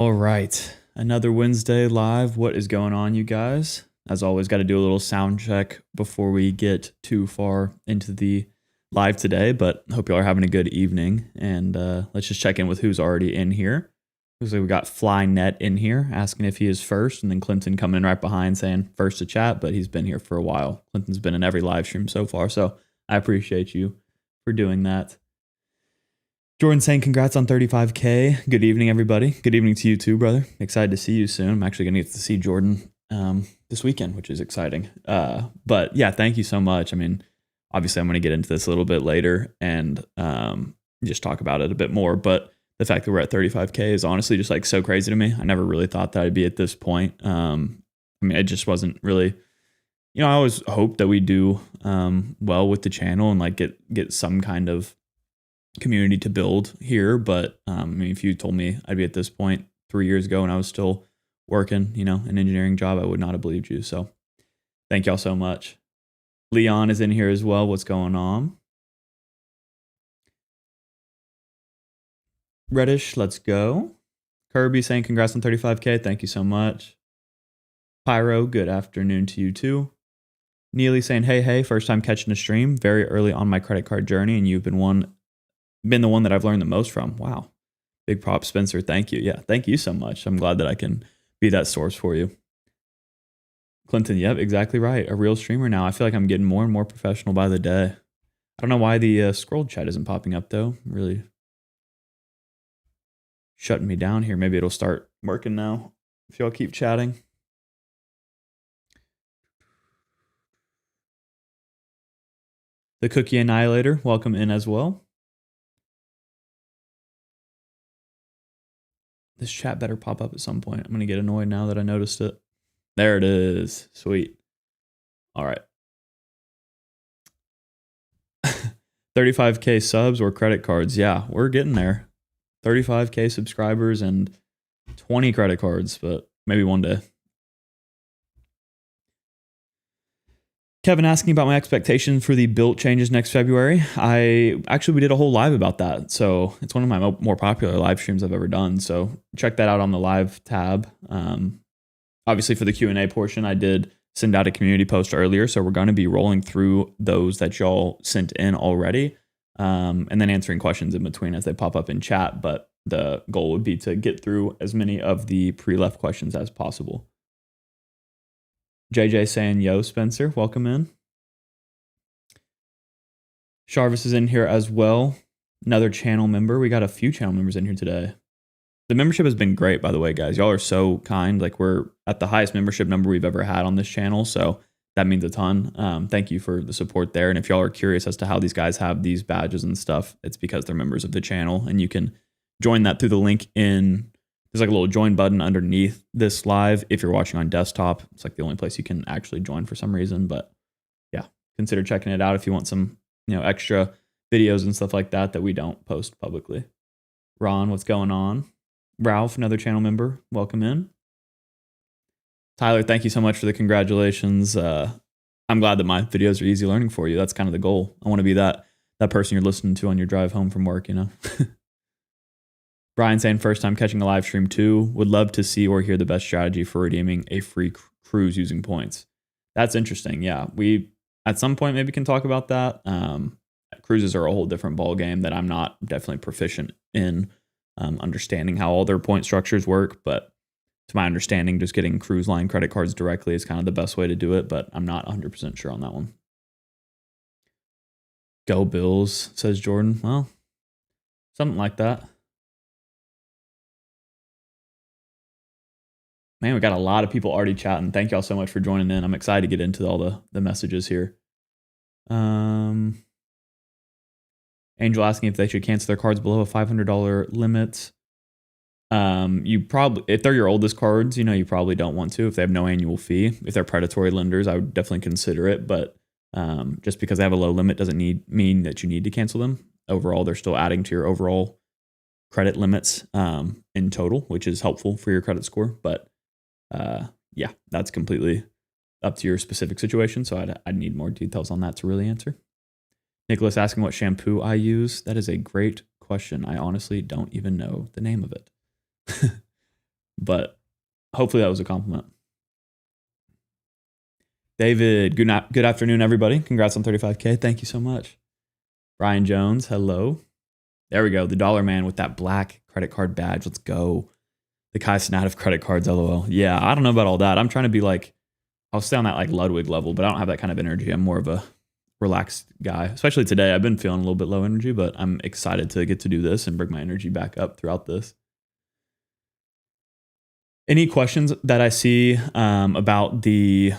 All right. Another Wednesday live. What is going on, you guys? As always, got to do a little sound check before we get too far into the live today, but hope y'all are having a good evening. And let's just check in with who's already in here. Looks like we got Flynet in here asking if he is first, and then Clinton coming in right behind saying first to chat, but he's been here for a while. Clinton's been in every live stream so far, so I appreciate you for doing that. Jordan saying congrats on 35K. Good evening, everybody. Good evening to you too, brother. Excited to see you soon. I'm actually going to get to see Jordan this weekend, which is exciting. But yeah, thank you so much. I mean, obviously I'm going to get into this a little bit later and just talk about it a bit more. But the fact that we're at 35K is honestly just like so crazy to me. I never really thought that I'd be at this point. I mean, it just wasn't really, I always hoped that we do well with the channel and like get some kind of community to build here. But I mean, if you told me I'd be at this point 3 years ago and I was still working, an engineering job, I would not have believed you. So thank y'all so much. Leon is in here as well. What's going on? Reddish, let's go. Kirby saying congrats on 35K. Thank you so much. Pyro, good afternoon to you too. Neely saying, hey, first time catching a stream very early on my credit card journey, and you've been the one that I've learned the most from. Wow. Big props, Spencer. Thank you. Yeah, thank you so much. I'm glad that I can be that source for you. Clinton, yep, exactly right. A real streamer now. I feel like I'm getting more and more professional by the day. I don't know why the scroll chat isn't popping up, though. Really shutting me down here. Maybe it'll start working now if y'all keep chatting. The Cookie Annihilator, welcome in as well. This chat better pop up at some point. I'm going to get annoyed now that I noticed it. There it is. Sweet. All right. 35K subs or credit cards. Yeah, we're getting there. 35K subscribers and 20 credit cards, but maybe one day. Kevin asking about my expectation for the built changes next February. We did a whole live about that. So it's one of my more popular live streams I've ever done. So check that out on the live tab. Obviously for the Q&A portion, I did send out a community post earlier. So we're going to be rolling through those that y'all sent in already. And then answering questions in between as they pop up in chat. But the goal would be to get through as many of the pre-left questions as possible. JJ saying, yo, Spencer, welcome in. Sharvis is in here as well. Another channel member. We got a few channel members in here today. The membership has been great, by the way, guys. Y'all are so kind. Like, we're at the highest membership number we've ever had on this channel. So that means a ton. Thank you for the support there. And if y'all are curious as to how these guys have these badges and stuff, it's because they're members of the channel. And you can join that through the link in... There's like a little join button underneath this live. If you're watching on desktop, it's like the only place you can actually join for some reason. But yeah, consider checking it out if you want some, extra videos and stuff like that we don't post publicly. Ron, what's going on? Ralph, another channel member, welcome in. Tyler, thank you so much for the congratulations. I'm glad that my videos are easy learning for you. That's kind of the goal. I want to be that person you're listening to on your drive home from work, Brian saying first time catching a live stream too. Would love to see or hear the best strategy for redeeming a free cruise using points. That's interesting. Yeah, we at some point maybe can talk about that. Cruises are a whole different ball game that I'm not definitely proficient in understanding how all their point structures work. But to my understanding, just getting cruise line credit cards directly is kind of the best way to do it. But I'm not 100% sure on that one. Go Bills, says Jordan. Well, something like that. Man, we got a lot of people already chatting. Thank y'all so much for joining in. I'm excited to get into all the messages here. Angel asking if they should cancel their cards below a $500 limit. You probably, if they're your oldest cards, you probably don't want to if they have no annual fee. If they're predatory lenders, I would definitely consider it. But just because they have a low limit doesn't mean that you need to cancel them. Overall, they're still adding to your overall credit limits in total, which is helpful for your credit score. But yeah, that's completely up to your specific situation. So I'd need more details on that to really answer. Nicholas asking what shampoo I use. That is a great question. I honestly don't even know the name of it. but hopefully that was a compliment. David, good afternoon, everybody. Congrats on 35K. Thank you so much. Brian Jones, hello. There we go. The dollar man with that black credit card badge. Let's go. The Kai Cenat of credit cards, lol. Yeah, I don't know about all that. I'm trying to be like, I'll stay on that like Ludwig level, but I don't have that kind of energy. I'm more of a relaxed guy, especially today. I've been feeling a little bit low energy, but I'm excited to get to do this and bring my energy back up throughout this. Any questions that I see about the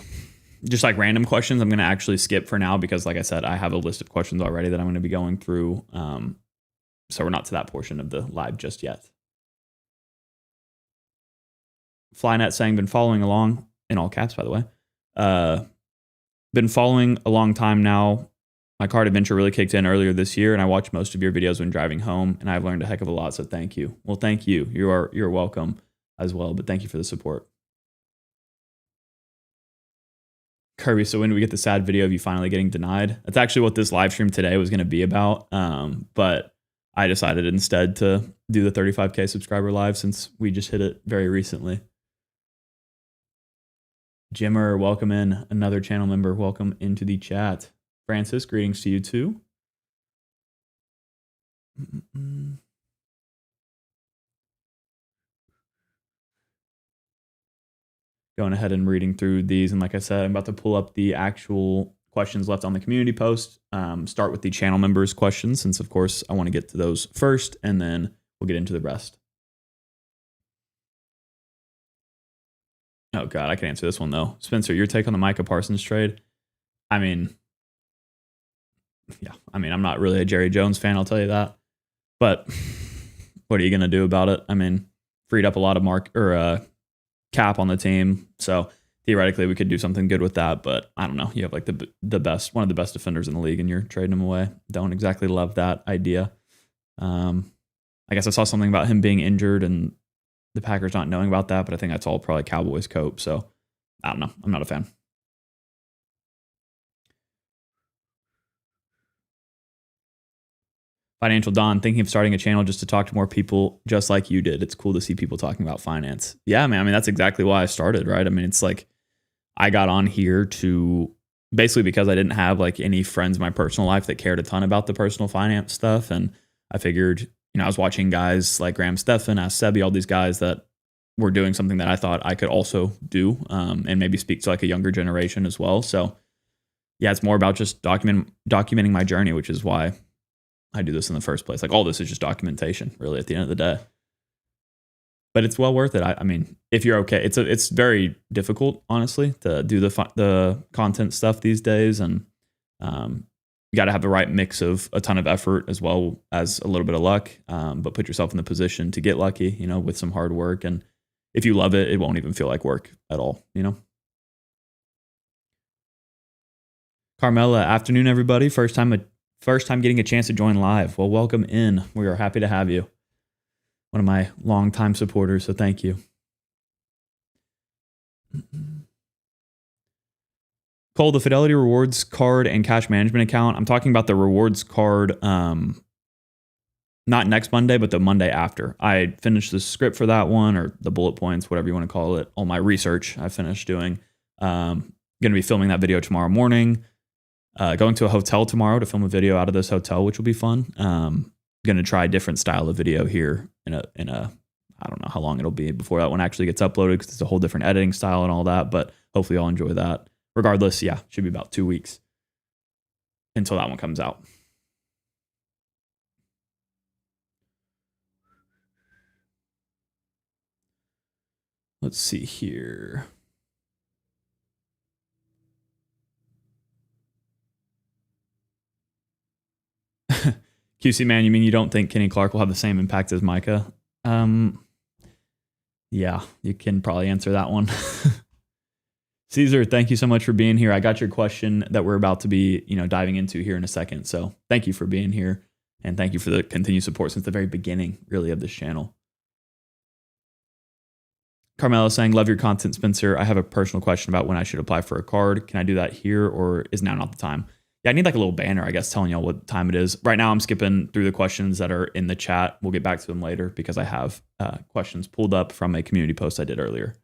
just like random questions, I'm going to actually skip for now because, like I said, I have a list of questions already that I'm going to be going through. So we're not to that portion of the live just yet. Flynet saying, been following along, in all caps, by the way. Been following a long time now. My card adventure really kicked in earlier this year, and I watch most of your videos when driving home, and I've learned a heck of a lot, so thank you. Well, thank you. You're welcome as well, but thank you for the support. Kirby, so when do we get the sad video of you finally getting denied? That's actually what this live stream today was going to be about, but I decided instead to do the 35K subscriber live since we just hit it very recently. Jimmer, welcome in. Another channel member, welcome into the chat. Francis, greetings to you too. Going ahead and reading through these. And like I said, I'm about to pull up the actual questions left on the community post. Start with the channel members' questions, since of course I want to get to those first, and then we'll get into the rest. Oh God, I can answer this one though. Spencer, your take on the Micah Parsons trade? I mean, I'm not really a Jerry Jones fan, I'll tell you that. But what are you going to do about it? I mean, freed up a lot of cap on the team. So theoretically we could do something good with that, but I don't know. You have like one of the best defenders in the league and you're trading him away. Don't exactly love that idea. I guess I saw something about him being injured and the Packers not knowing about that, but I think that's all probably Cowboys cope. So I don't know. I'm not a fan. Financial Don, thinking of starting a channel just to talk to more people just like you did. It's cool to see people talking about finance. Yeah, man. I mean, that's exactly why I started, right? I mean, it's like I got on here to basically because I didn't have like any friends in my personal life that cared a ton about the personal finance stuff. And I figured, I was watching guys like Graham Stephan, Ask Sebi, all these guys that were doing something that I thought I could also do and maybe speak to like a younger generation as well. So yeah, it's more about just documenting my journey, which is why I do this in the first place. Like all this is just documentation really at the end of the day. But it's well worth it. I mean, if you're okay, it's very difficult, honestly, to do the content stuff these days. And you got to have the right mix of a ton of effort as well as a little bit of luck, but put yourself in the position to get lucky, with some hard work. And if you love it, it won't even feel like work at all, Carmela, afternoon, everybody. First time getting a chance to join live. Well, welcome in. We are happy to have you. One of my longtime supporters, so thank you. Cole, the Fidelity Rewards card and cash management account. I'm talking about the rewards card, not next Monday, but the Monday after. I finished the script for that one, or the bullet points, whatever you want to call it. All my research I finished doing. Going to be filming that video tomorrow morning. Going to a hotel tomorrow to film a video out of this hotel, which will be fun. Going to try a different style of video here in a I don't know how long it'll be before that one actually gets uploaded because it's a whole different editing style and all that, but hopefully I'll enjoy that. Regardless, yeah, should be about 2 weeks until that one comes out. Let's see here. QC man, you mean you don't think Kenny Clark will have the same impact as Micah? Yeah, you can probably answer that one. Caesar, thank you so much for being here. I got your question that we're about to be, diving into here in a second. So thank you for being here, and thank you for the continued support since the very beginning, really, of this channel. Carmela saying, love your content, Spencer. I have a personal question about when I should apply for a card. Can I do that here, or is now not the time? Yeah, I need like a little banner, I guess, telling y'all what time it is. Right now, I'm skipping through the questions that are in the chat. We'll get back to them later because I have questions pulled up from a community post I did earlier.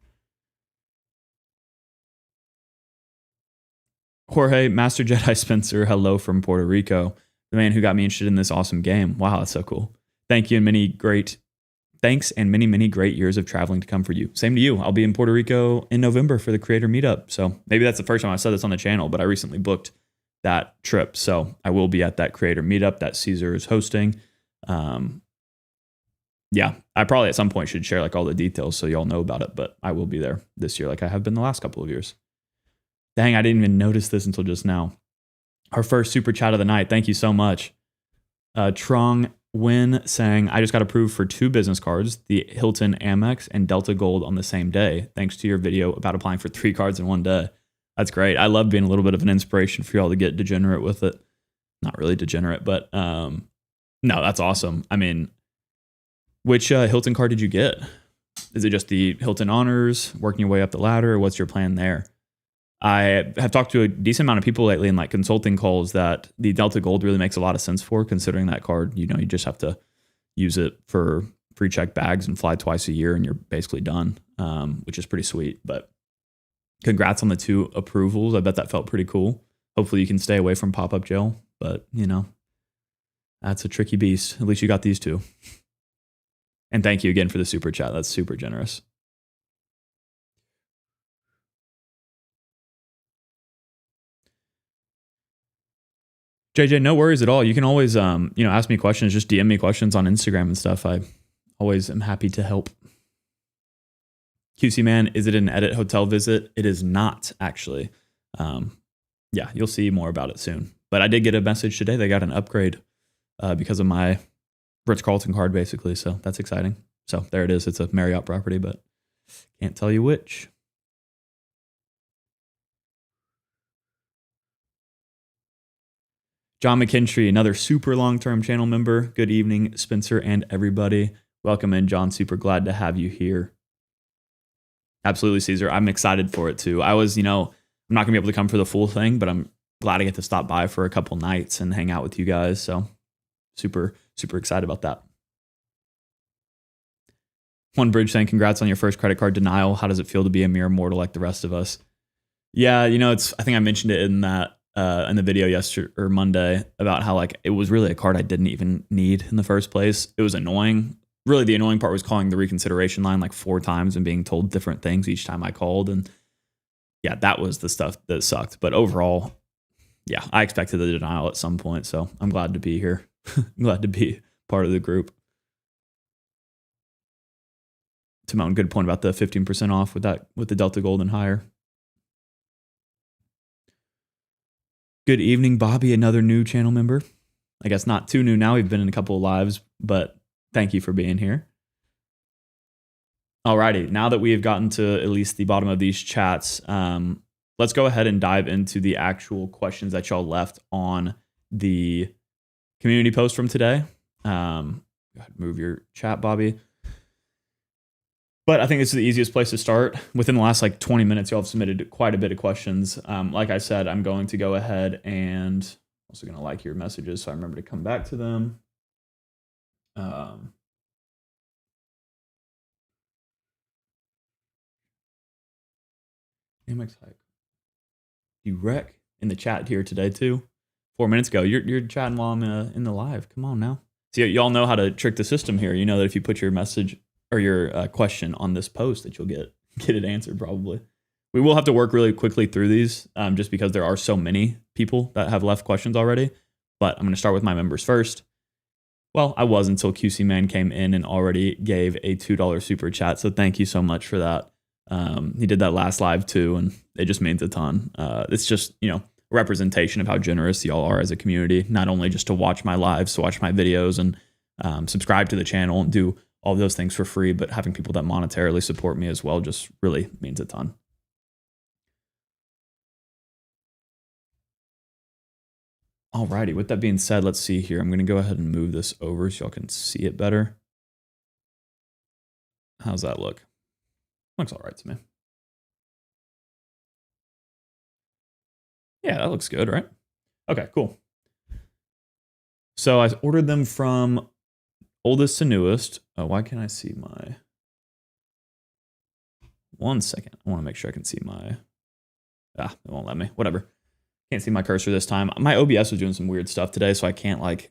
Jorge, Master Jedi Spencer, hello from Puerto Rico. The man who got me interested in this awesome game. Wow, that's so cool. Thank you, and thanks and many great years of traveling to come for you. Same to you. I'll be in Puerto Rico in November for the creator meetup. So maybe that's the first time I said this on the channel, but I recently booked that trip. So I will be at that creator meetup that Caesar is hosting. Yeah, I probably at some point should share like all the details so y'all know about it, but I will be there this year like I have been the last couple of years. Dang, I didn't even notice this until just now. Our first super chat of the night. Thank you so much. Trong Win saying, I just got approved for 2 business cards, the Hilton Amex and Delta Gold on the same day, thanks to your video about applying for 3 cards in one day. That's great. I love being a little bit of an inspiration for y'all to get degenerate with it. Not really degenerate, but no, that's awesome. I mean, which Hilton card did you get? Is it just the Hilton Honors, working your way up the ladder, or what's your plan there? I have talked to a decent amount of people lately in like consulting calls that the Delta Gold really makes a lot of sense for, considering that card, you just have to use it for free check bags and fly twice a year and you're basically done, which is pretty sweet. But congrats on the 2 approvals. I bet that felt pretty cool. Hopefully you can stay away from pop-up jail, but that's a tricky beast. At least you got these 2. And thank you again for the super chat. That's super generous. JJ, no worries at all. You can always, ask me questions. Just DM me questions on Instagram and stuff. I always am happy to help. QC Man, is it an edit hotel visit? It is not, actually. Yeah, you'll see more about it soon. But I did get a message today. They got an upgrade because of my Ritz-Carlton card, basically. So that's exciting. So there it is. It's a Marriott property, but can't tell you which. John McKintrey, another super long-term channel member. Good evening, Spencer and everybody. Welcome in, John. Super glad to have you here. Absolutely, Caesar. I'm excited for it too. I was, I'm not going to be able to come for the full thing, but I'm glad I get to stop by for a couple nights and hang out with you guys. So super excited about that. One Bridge saying, congrats on your first credit card denial. How does it feel to be a mere mortal like the rest of us? Yeah, I think I mentioned it in that in the video yesterday or Monday about how like it was really a card I didn't even need in the first place. It was annoying. Really, the annoying part was calling the reconsideration line like 4 times and being told different things each time I called. And yeah, that was the stuff that sucked. But overall, yeah, I expected the denial at some point. So I'm glad to be here. I'm glad to be part of the group. Timon, good point about the 15% off with the Delta Gold and higher. Good evening, Bobby, another new channel member. I guess not too new now. We've been in a couple of lives, but thank you for being here. Alrighty, now that we have gotten to at least the bottom of these chats, let's go ahead and dive into the actual questions that y'all left on the community post from today. Go ahead, move your chat, Bobby. But I think this is the easiest place to start. Within the last like 20 minutes, y'all have submitted quite a bit of questions. Like I said, I'm going to go ahead and also going to like your messages so I remember to come back to them. Amex hike. You wreck in the chat here today too. 4 minutes ago, you're chatting while I'm in the live. Come on now. See, y'all know how to trick the system here. You know that if you put your message or your question on this post, that you'll get it answered probably. We will have to work really quickly through these just because there are so many people that have left questions already. But I'm going to start with my members first. Well, I was until QC Man came in and already gave a $2 super chat. So thank you so much for that. He did that last live too, and it just means a ton. It's just, representation of how generous y'all are as a community, not only just to watch my lives, to watch my videos and subscribe to the channel and do all those things for free, but having people that monetarily support me as well just really means a ton. Alrighty, with that being said, let's see here. I'm going to go ahead and move this over so y'all can see it better. How's that look? Looks all right to me. Yeah, that looks good, right? Okay, cool. So I ordered them from oldest to newest. Oh, why can't I see my... One second. I want to make sure I can see my... it won't let me. Whatever. Can't see my cursor this time. My OBS was doing some weird stuff today, so I can't like...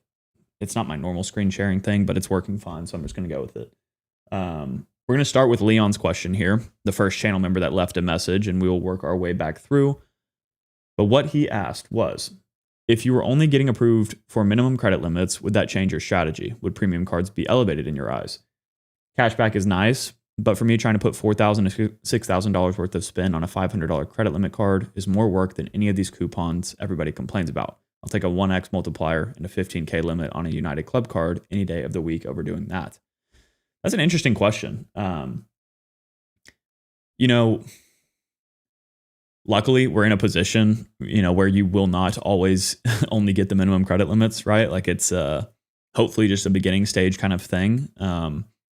It's not my normal screen sharing thing, but it's working fine, so I'm just going to go with it. We're going to start with Leon's question here, the first channel member that left a message, and we will work our way back through. But what he asked was, if you were only getting approved for minimum credit limits, would that change your strategy? Would premium cards be elevated in your eyes? Cashback is nice, but for me, trying to put $4,000 to $6,000 worth of spend on a $500 credit limit card is more work than any of these coupons everybody complains about. I'll take a 1x multiplier and a 15K limit on a United Club card any day of the week over doing that. That's an interesting question. Luckily, we're in a position, where you will not always only get the minimum credit limits, right? Like it's hopefully just a beginning stage kind of thing.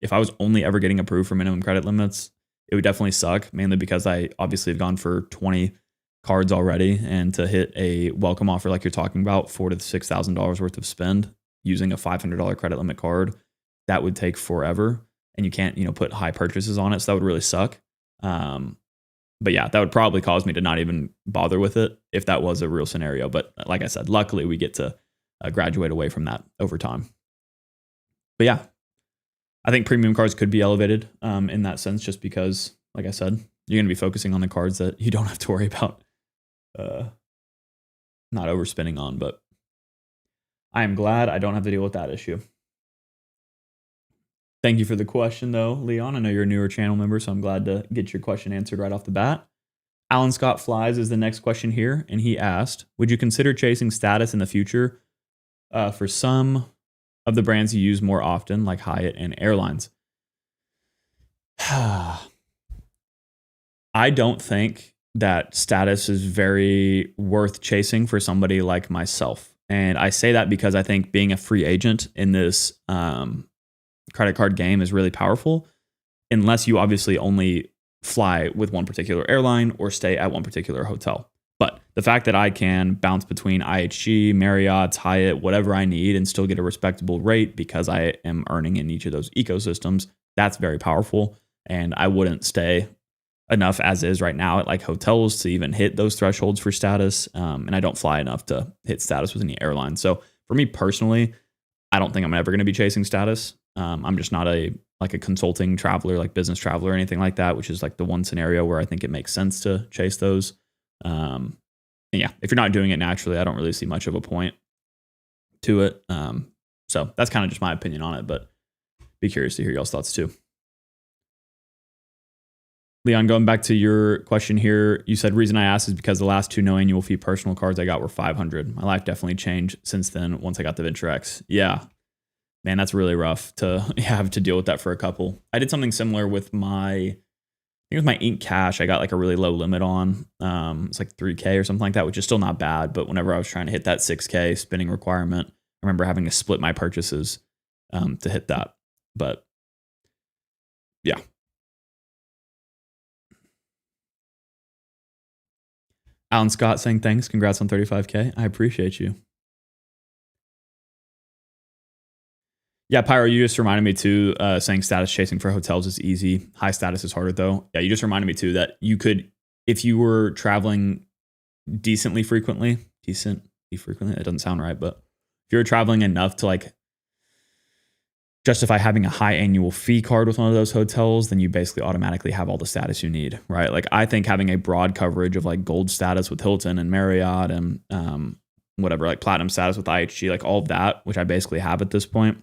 If I was only ever getting approved for minimum credit limits, it would definitely suck, mainly because I obviously have gone for 20 cards already, and to hit a welcome offer like you're talking about, $4,000 to $6,000 worth of spend using a $500 credit limit card, that would take forever, and you can't, put high purchases on it. So that would really suck. But yeah, that would probably cause me to not even bother with it if that was a real scenario. But like I said, luckily we get to graduate away from that over time. But yeah, I think premium cards could be elevated in that sense, just because, like I said, you're going to be focusing on the cards that you don't have to worry about not overspending on. But I am glad I don't have to deal with that issue. Thank you for the question, though, Leon. I know you're a newer channel member, so I'm glad to get your question answered right off the bat. Alan Scott Flies is the next question here, and he asked, would you consider chasing status in the future for some of the brands you use more often, like Hyatt and airlines? I don't think that status is very worth chasing for somebody like myself. And I say that because I think being a free agent in this credit card game is really powerful, unless you obviously only fly with one particular airline or stay at one particular hotel. But the fact that I can bounce between IHG, Marriott, Hyatt, whatever I need, and still get a respectable rate because I am earning in each of those ecosystems, that's very powerful. And I wouldn't stay enough as is right now at like hotels to even hit those thresholds for status. And I don't fly enough to hit status with any airline. So for me personally, I don't think I'm ever going to be chasing status. I'm just not a consulting traveler, like business traveler or anything like that, which is like the one scenario where I think it makes sense to chase those. And yeah, if you're not doing it naturally, I don't really see much of a point to it. So that's kind of just my opinion on it, but be curious to hear y'all's thoughts too. Leon, going back to your question here, you said reason I asked is because the last 2 no annual fee personal cards I got were $500. My life definitely changed since then once I got the Venture X. Yeah, man, that's really rough to have to deal with that for a couple. I did something similar with my Ink Cash. I got like a really low limit on. It's like 3K or something like that, which is still not bad. But whenever I was trying to hit that 6K spending requirement, I remember having to split my purchases to hit that. But yeah. Alan Scott saying thanks. Congrats on 35K. I appreciate you. Yeah, Pyro, you just reminded me too, saying status chasing for hotels is easy. High status is harder though. Yeah, you just reminded me too that you could, if you were traveling decently frequently, it doesn't sound right, but if you're traveling enough to like justify having a high annual fee card with one of those hotels, then you basically automatically have all the status you need, right? Like I think having a broad coverage of like gold status with Hilton and Marriott and whatever, like platinum status with IHG, like all of that, which I basically have at this point,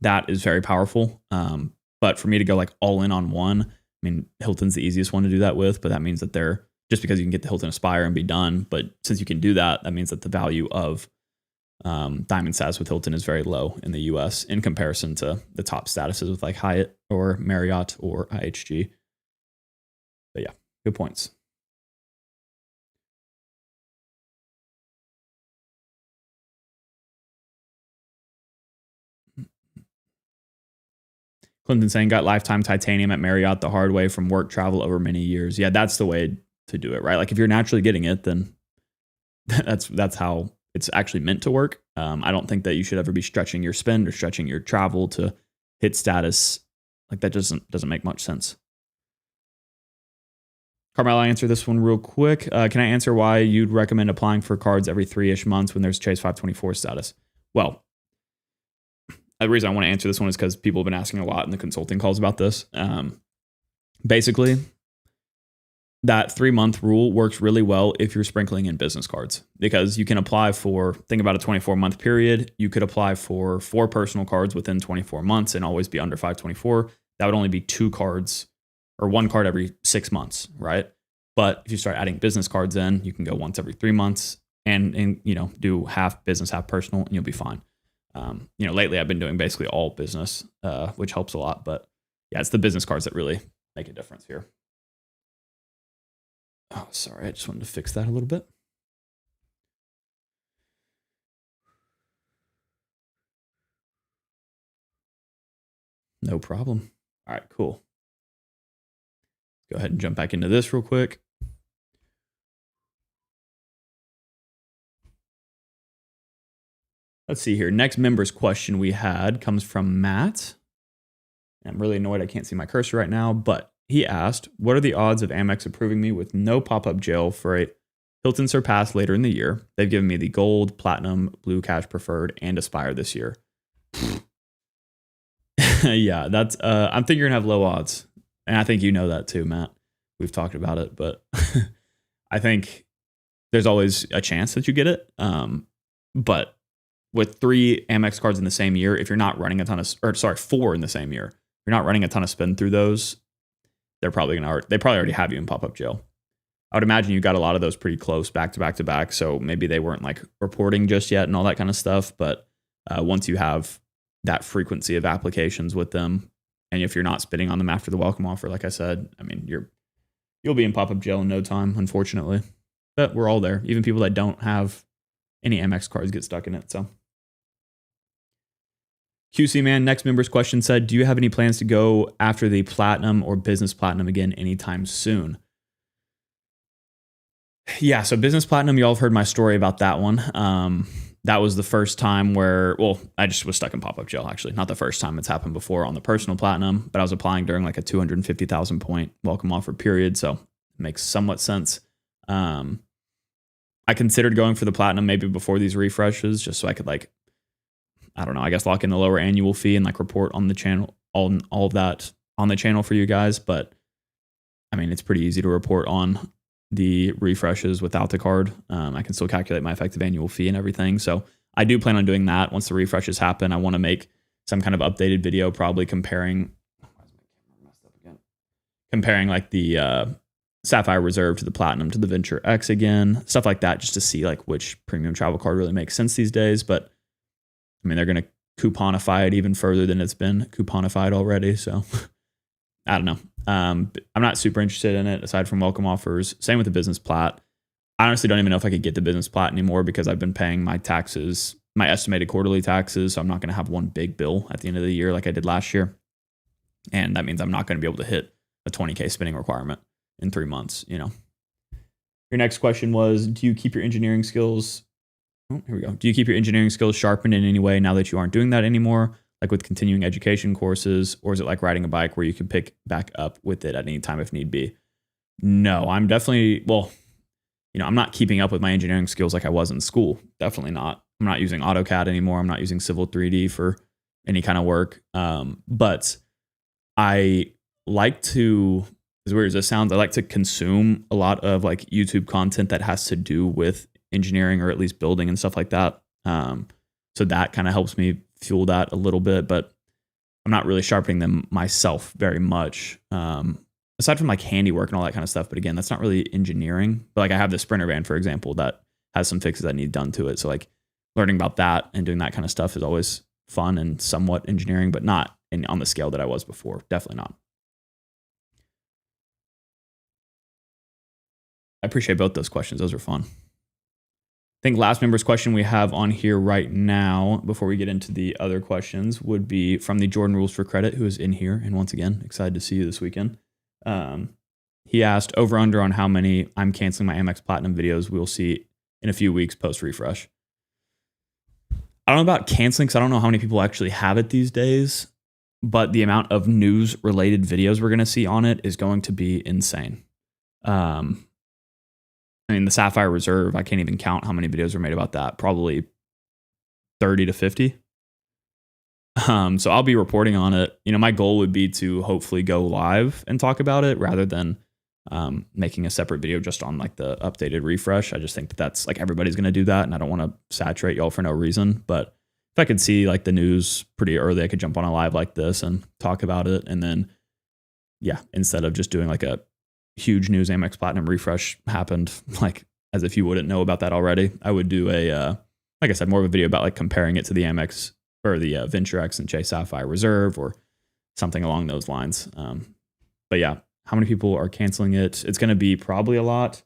that is very powerful. But for me to go like all in on one, I mean, Hilton's the easiest one to do that with, but that means that they're just because you can get the Hilton Aspire and be done. But since you can do that, that means that the value of diamond status with Hilton is very low in the US in comparison to the top statuses with like Hyatt or Marriott or IHG. But yeah, good points. Clinton saying got lifetime titanium at Marriott the hard way from work travel over many years. Yeah, that's the way to do it, right? Like if you're naturally getting it, then that's how it's actually meant to work. I don't think that you should ever be stretching your spend or stretching your travel to hit status. Like that doesn't make much sense. Carmel, I'll answer this one real quick. Can I answer why you'd recommend applying for cards every 3-ish months when there's Chase 524 status? Well, the reason I want to answer this one is because people have been asking a lot in the consulting calls about this. Basically, that 3-month rule works really well if you're sprinkling in business cards, because you can apply for, think about a 24-month period. You could apply for 4 personal cards within 24 months and always be under 524. That would only be 2 cards or 1 card every 6 months, right? But if you start adding business cards in, you can go once every 3 months and do half business, half personal, and you'll be fine. Lately I've been doing basically all business, which helps a lot. But yeah, it's the business cards that really make a difference here. Oh, sorry. I just wanted to fix that a little bit. No problem. All right, cool. Go ahead and jump back into this real quick. Let's see here. Next member's question we had comes from Matt. I'm really annoyed I can't see my cursor right now, but he asked, what are the odds of Amex approving me with no pop-up jail for a Hilton Surpass later in the year? They've given me the Gold, Platinum, Blue Cash Preferred, and Aspire this year. Yeah, that's I'm thinking you're gonna have low odds. And I think you know that too, Matt. We've talked about it, but I think there's always a chance that you get it. But with 3 Amex cards in the same year, if you're not running a ton of, 4 in the same year, if you're not running a ton of spend through those, they probably already have you in pop-up jail. I would imagine you got a lot of those pretty close back to back to back. So maybe they weren't like reporting just yet and all that kind of stuff. But once you have that frequency of applications with them, and if you're not spitting on them after the welcome offer, like I said, I mean, you'll be in pop-up jail in no time, unfortunately. But we're all there. Even people that don't have any Amex cards get stuck in it. So QC Man, next member's question said, do you have any plans to go after the Platinum or Business Platinum again anytime soon? Yeah, so Business Platinum, y'all have heard my story about that one. That was the first time where, I just was stuck in pop-up jail, actually. Not the first time. It's happened before on the personal Platinum, but I was applying during like a 250,000 point welcome offer period, so it makes somewhat sense. I considered going for the Platinum maybe before these refreshes, just so I could lock in the lower annual fee and like report on the channel, all of that on the channel for you guys. But I mean, it's pretty easy to report on the refreshes without the card. I can still calculate my effective annual fee and everything. So I do plan on doing that once the refreshes happen. I want to make some kind of updated video, probably comparing like the Sapphire Reserve to the Platinum to the Venture X again, stuff like that, just to see like which premium travel card really makes sense these days. But I mean, they're going to couponify it even further than it's been couponified already. So I don't know. I'm not super interested in it aside from welcome offers. Same with the business plat. I honestly don't even know if I could get the business plat anymore because I've been paying my taxes, my estimated quarterly taxes. So I'm not going to have one big bill at the end of the year like I did last year. And that means I'm not going to be able to hit a 20K spending requirement in 3 months, Your next question was, do you keep your engineering skills? Oh, here we go. Do you keep your engineering skills sharpened in any way now that you aren't doing that anymore? Like with continuing education courses, or is it like riding a bike where you can pick back up with it at any time if need be? No, I'm definitely, I'm not keeping up with my engineering skills like I was in school. Definitely not. I'm not using AutoCAD anymore. I'm not using Civil 3D for any kind of work. But I like to, as weird as this sounds, I like to consume a lot of like YouTube content that has to do with engineering or at least building and stuff like that. So that kind of helps me fuel that a little bit, but I'm not really sharpening them myself very much. Aside from like handiwork and all that kind of stuff. But again, that's not really engineering. But like I have the Sprinter van, for example, that has some fixes that need done to it. So like learning about that and doing that kind of stuff is always fun and somewhat engineering, but not on the scale that I was before. Definitely not. I appreciate both those questions. Those are fun. I think last member's question we have on here right now, before we get into the other questions, would be from the Jordan Rules for Credit, who is in here. And once again, excited to see you this weekend. He asked over under on how many I'm canceling my Amex Platinum videos we'll see in a few weeks post refresh. I don't know about canceling because I don't know how many people actually have it these days, but the amount of news related videos we're going to see on it is going to be insane. I mean, the Sapphire Reserve, I can't even count how many videos were made about that. Probably 30 to 50. So I'll be reporting on it. You know, my goal would be to hopefully go live and talk about it rather than making a separate video just on like the updated refresh. I just think that that's like everybody's going to do that, and I don't want to saturate y'all for no reason. But if I could see like the news pretty early, I could jump on a live like this and talk about it. And then, yeah, instead of just doing like a huge news Amex Platinum refresh happened, like as if you wouldn't know about that already, I would do a, like I said, more of a video about like comparing it to the Amex or the Venture X and Chase Sapphire Reserve or something along those lines. But yeah, how many people are canceling it? It's going to be probably a lot.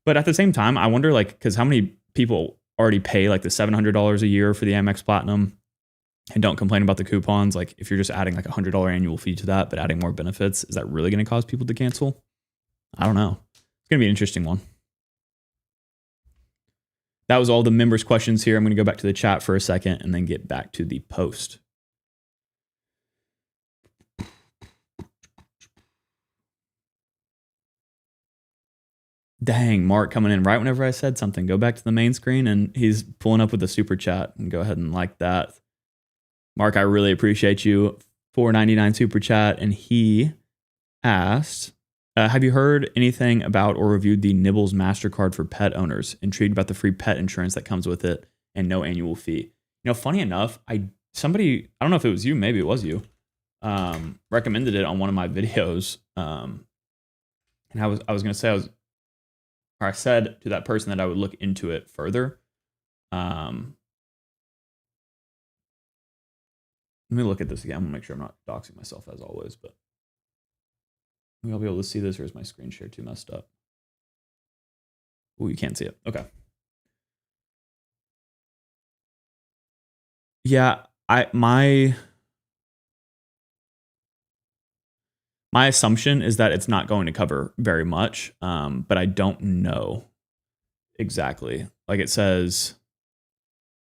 But at the same time, I wonder like, because how many people already pay like the $700 a year for the Amex Platinum and don't complain about the coupons? Like if you're just adding like $100 annual fee to that, but adding more benefits, is that really going to cause people to cancel? I don't know. It's going to be an interesting one. That was all the members' questions here. I'm going to go back to the chat for a second and then get back to the post. Dang, Mark coming in right whenever I said something. Go back to the main screen, and he's pulling up with the super chat. And go ahead and like that. Mark, I really appreciate you. $4.99 super chat, and he asked, have you heard anything about or reviewed the Nibbles MasterCard for pet owners? Intrigued about the free pet insurance that comes with it and no annual fee. You know, funny enough, somebody, I don't know if it was you, maybe it was you, recommended it on one of my videos. And I was going to say, I said to that person that I would look into it further. Let me look at this again. I'm going to make sure I'm not doxing myself as always, but maybe I'll be able to see this, or is my screen share too messed up? Oh, you can't see it. Okay. Yeah, my assumption is that it's not going to cover very much, but I don't know exactly. Like it says,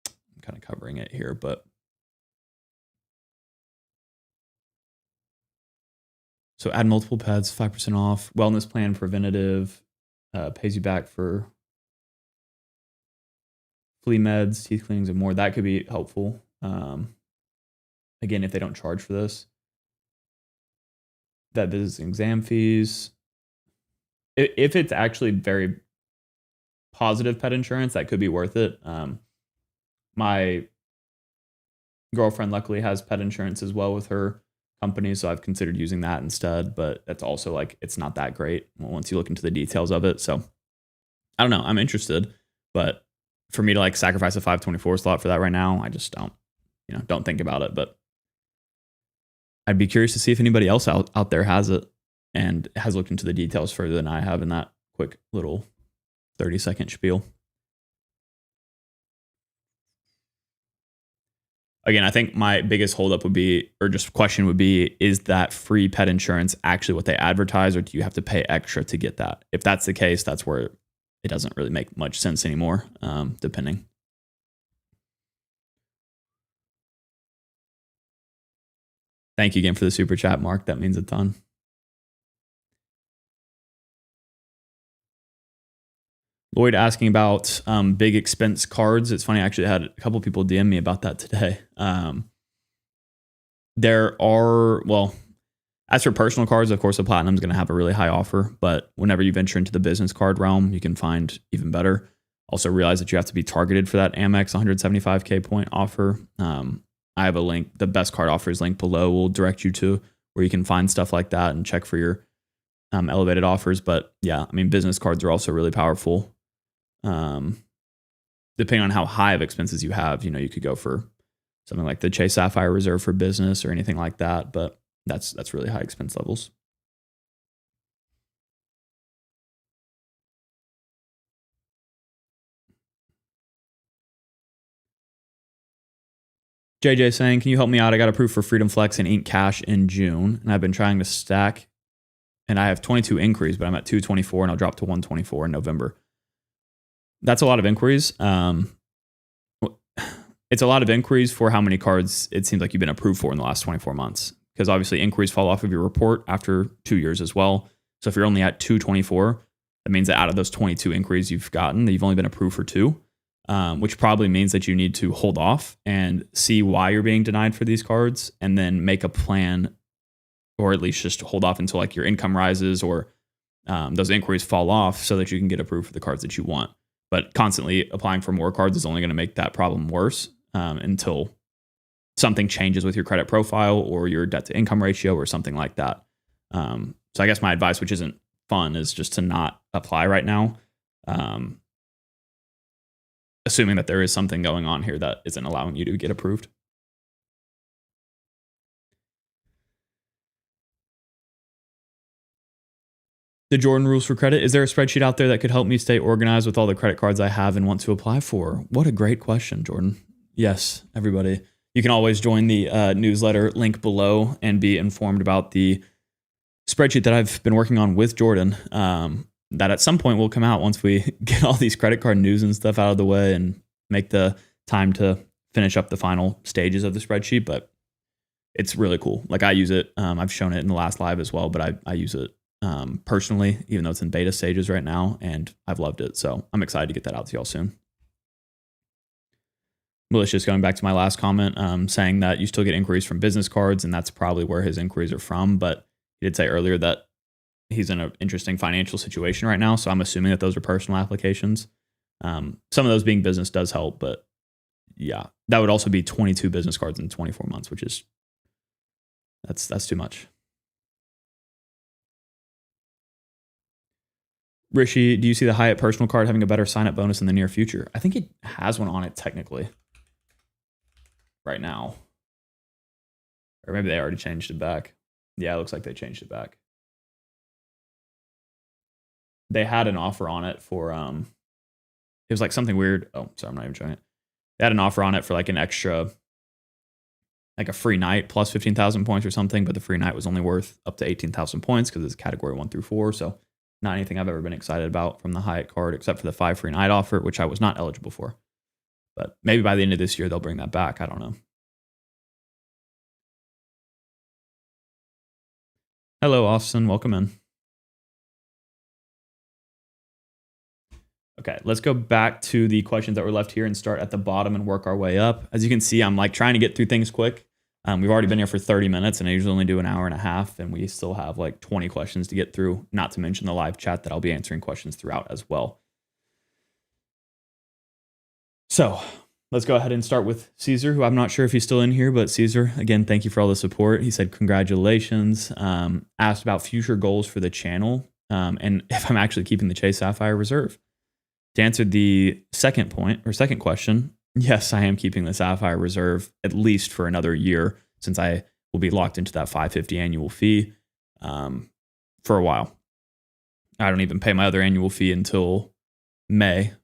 I'm kind of covering it here, but so add multiple pets, 5% off, wellness plan, preventative, pays you back for flea meds, teeth cleanings, and more. That could be helpful. Again, if they don't charge for this. That visit exam fees. If it's actually very positive pet insurance, that could be worth it. My girlfriend luckily has pet insurance as well with her company, so I've considered using that instead, but that's also like, it's not that great once you look into the details of it. So I don't know. I'm interested, but for me to like sacrifice a 524 slot for that right now, I just don't think about it. But I'd be curious to see if anybody else out there has it and has looked into the details further than I have in that quick little 30-second spiel. Again, I think my biggest holdup would be, or just question would be, is that free pet insurance actually what they advertise, or do you have to pay extra to get that? If that's the case, that's where it doesn't really make much sense anymore, depending. Thank you again for the super chat, Mark. That means a ton. Lloyd asking about big expense cards. It's funny, I actually had a couple people DM me about that today. There are, well, as for personal cards, of course, the Platinum is going to have a really high offer, but whenever you venture into the business card realm, you can find even better. Also realize that you have to be targeted for that Amex 175K point offer. I have a link, the best card offers link below will direct you to where you can find stuff like that and check for your elevated offers. But yeah, I mean, business cards are also really powerful. Depending on how high of expenses you have, you could go for something like the Chase Sapphire Reserve for business or anything like that. But that's really high expense levels. JJ saying, can you help me out? I got approved for Freedom Flex and Ink Cash in June, and I've been trying to stack, and I have 22 inquiries, but I'm at 224, and I'll drop to 124 in November. That's a lot of inquiries. it's a lot of inquiries for how many cards it seems like you've been approved for in the last 24 months. Because obviously inquiries fall off of your report after 2 years as well. So if you're only at 224, that means that out of those 22 inquiries you've gotten, that you've only been approved for 2, which probably means that you need to hold off and see why you're being denied for these cards, and then make a plan, or at least just hold off until like your income rises or those inquiries fall off so that you can get approved for the cards that you want. But constantly applying for more cards is only going to make that problem worse until something changes with your credit profile or your debt to income ratio or something like that. So I guess my advice, which isn't fun, is just to not apply right now, assuming that there is something going on here that isn't allowing you to get approved. The Jordan rules for credit. Is there a spreadsheet out there that could help me stay organized with all the credit cards I have and want to apply for? What a great question, Jordan. Yes, everybody. You can always join the newsletter link below and be informed about the spreadsheet that I've been working on with Jordan, that at some point will come out once we get all these credit card news and stuff out of the way and make the time to finish up the final stages of the spreadsheet. But it's really cool. Like, I use it. I've shown it in the last live as well, but I use it personally, even though it's in beta stages right now, and I've loved it. So I'm excited to get that out to y'all soon. Malicious, going back to my last comment, saying that you still get inquiries from business cards, and that's probably where his inquiries are from. But he did say earlier that he's in an interesting financial situation right now, so I'm assuming that those are personal applications. Some of those being business does help, but yeah, that would also be 22 business cards in 24 months, which is that's too much. Rishi, do you see the Hyatt personal card having a better sign-up bonus in the near future? I think it has one on it technically right now. Or maybe they already changed it back. Yeah, it looks like they changed it back. They had an offer on it for, it was like something weird. Oh, sorry, I'm not even showing it. They had an offer on it for like an extra, like a free night plus 15,000 points or something, but the free night was only worth up to 18,000 points because it's category 1 through 4. So not anything I've ever been excited about from the Hyatt card, except for the 5 free night offer, which I was not eligible for. But maybe by the end of this year, they'll bring that back. I don't know. Hello, Austin. Welcome in. Okay, let's go back to the questions that were left here and start at the bottom and work our way up. As you can see, I'm like trying to get through things quick. We've already been here for 30 minutes, and I usually only do an hour and a half, and we still have like 20 questions to get through, not to mention the live chat that I'll be answering questions throughout as well. So let's go ahead and start with Caesar, who I'm not sure if he's still in here, but Caesar, again, thank you for all the support. He said, congratulations. Asked about future goals for the channel, and if I'm actually keeping the Chase Sapphire Reserve. To answer the second question, yes, I am keeping the Sapphire Reserve at least for another year, since I will be locked into that $550 annual fee for a while. I don't even pay my other annual fee until May.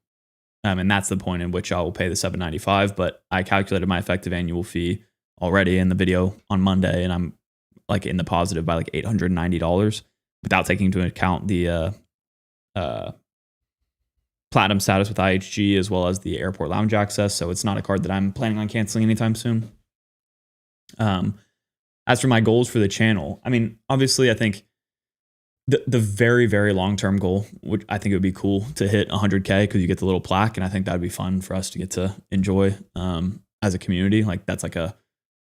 And that's the point in which I will pay the $795. But I calculated my effective annual fee already in the video on Monday, and I'm like in the positive by like $890 without taking into account the platinum status with IHG as well as the airport lounge access. So it's not a card that I'm planning on canceling anytime soon. As for my goals for the channel, I mean, obviously, I think the very, very long-term goal, which I think it would be cool to hit 100K because you get the little plaque, and I think that'd be fun for us to get to enjoy as a community. Like, that's like a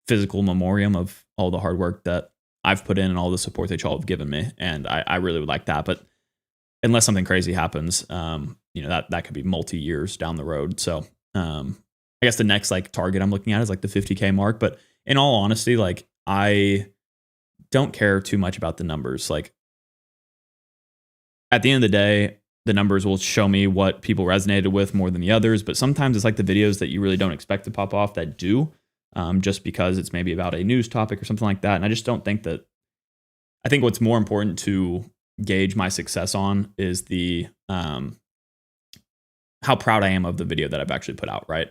physical memoriam of all the hard work that I've put in and all the support that y'all have given me, and I really would like that. But unless something crazy happens, that could be multi-years down the road. So I guess the next like target I'm looking at is like the 50K mark. But in all honesty, like, I don't care too much about the numbers. Like, at the end of the day, the numbers will show me what people resonated with more than the others. But sometimes it's like the videos that you really don't expect to pop off that do, just because it's maybe about a news topic or something like that. And I just don't think that, I think what's more important to gauge my success on is the how proud I am of the video that I've actually put out, right?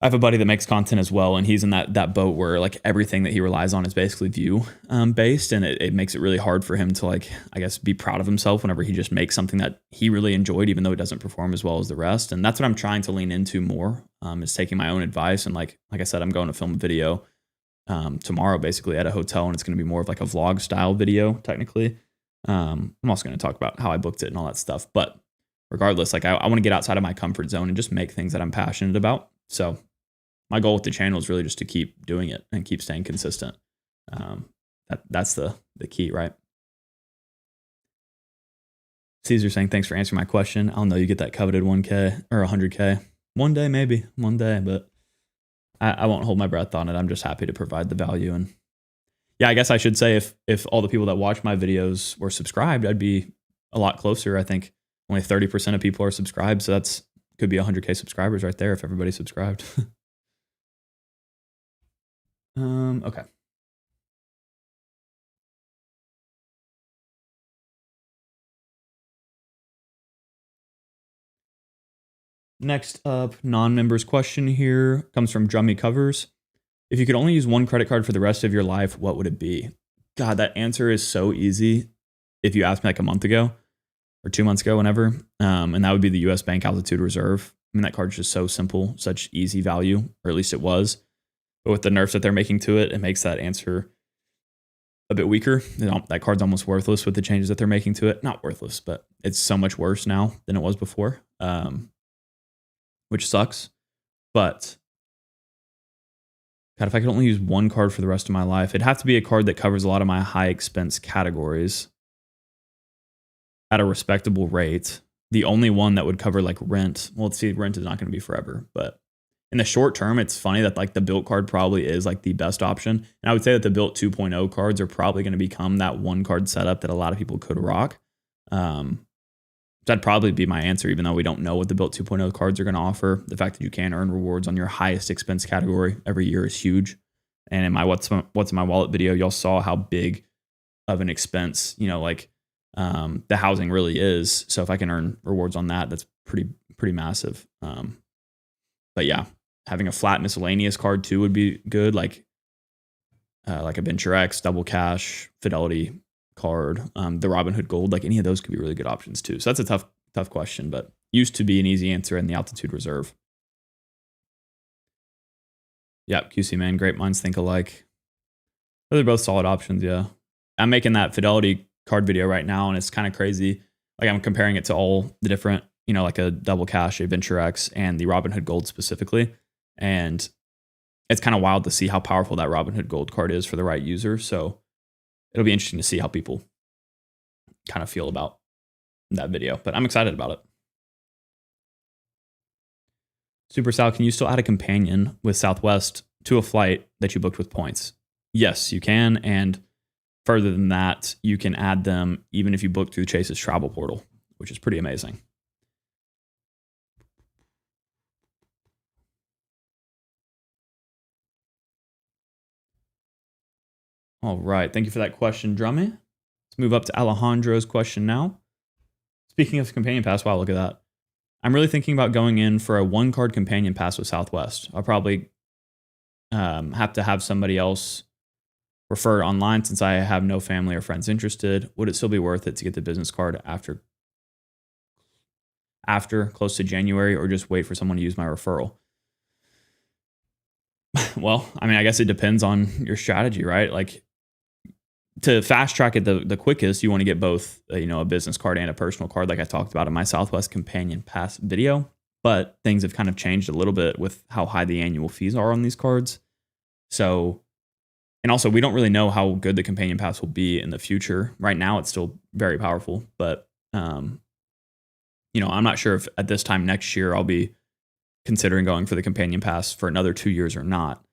I have a buddy that makes content as well, and he's in that boat where like everything that he relies on is basically view based, and it makes it really hard for him to, like, I guess, be proud of himself whenever he just makes something that he really enjoyed, even though it doesn't perform as well as the rest. And that's what I'm trying to lean into more, is taking my own advice. And like I said, I'm going to film a video tomorrow, basically at a hotel, and it's going to be more of like a vlog style video technically. I'm also going to talk about how I booked it and all that stuff, but regardless, like I want to get outside of my comfort zone and just make things that I'm passionate about. So my goal with the channel is really just to keep doing it and keep staying consistent. That's the key, right? Caesar saying, thanks for answering my question. I'll know you get that coveted 1K or 100K. One day, maybe. One day, but I won't hold my breath on it. I'm just happy to provide the value. And yeah, I guess I should say if all the people that watch my videos were subscribed, I'd be a lot closer. I think only 30% of people are subscribed. So that's could be 100K subscribers right there if everybody subscribed. Okay. Next up, non-members question here comes from Drummy Covers. If you could only use one credit card for the rest of your life, what would it be? God, that answer is so easy. If you asked me like a month ago or 2 months ago, whenever, and that would be the US Bank Altitude Reserve. I mean, that card's just so simple, such easy value, or at least it was. But with the nerfs that they're making to it, it makes that answer a bit weaker. That card's almost worthless with the changes that they're making to it. Not worthless, but it's so much worse now than it was before, which sucks. But God, if I could only use one card for the rest of my life, it'd have to be a card that covers a lot of my high expense categories at a respectable rate. The only one that would cover like rent, well, see, rent is not going to be forever, but in the short term, it's funny that like the built card probably is like the best option. And I would say that the built 2.0 cards are probably going to become that one card setup that a lot of people could rock. That'd probably be my answer, even though we don't know what the built 2.0 cards are going to offer. The fact that you can earn rewards on your highest expense category every year is huge. And in my what's in my wallet video, y'all saw how big of an expense, like the housing really is. So if I can earn rewards on that, that's pretty massive. But yeah, having a flat miscellaneous card too would be good, like a Venture X, Double Cash, Fidelity card, the Robinhood Gold, like any of those could be really good options too. So that's a tough question, but used to be an easy answer in the Altitude Reserve. Yeah, QC man, great minds think alike. They're both solid options. Yeah, I'm making that Fidelity card video right now, and it's kind of crazy. Like I'm comparing it to all the different, like a Double Cash, a Venture X, and the Robinhood Gold specifically. And it's kind of wild to see how powerful that Robinhood Gold card is for the right user. So it'll be interesting to see how people kind of feel about that video, but I'm excited about it. Super Sal, can you still add a companion with Southwest to a flight that you booked with points? Yes, you can. And further than that, you can add them even if you book through Chase's travel portal, which is pretty amazing. All right. Thank you for that question, Drummy. Let's move up to Alejandro's question now. Speaking of companion pass, wow, look at that. I'm really thinking about going in for a one card companion pass with Southwest. I'll probably have to have somebody else refer online since I have no family or friends interested. Would it still be worth it to get the business card after close to January, or just wait for someone to use my referral? Well, I mean, I guess it depends on your strategy, right? Like, to fast track it the quickest, you want to get both, a business card and a personal card, like I talked about in my Southwest Companion Pass video. But things have kind of changed a little bit with how high the annual fees are on these cards. So, and also we don't really know how good the Companion Pass will be in the future. Right now, it's still very powerful, but I'm not sure if at this time next year I'll be considering going for the Companion Pass for another 2 years or not.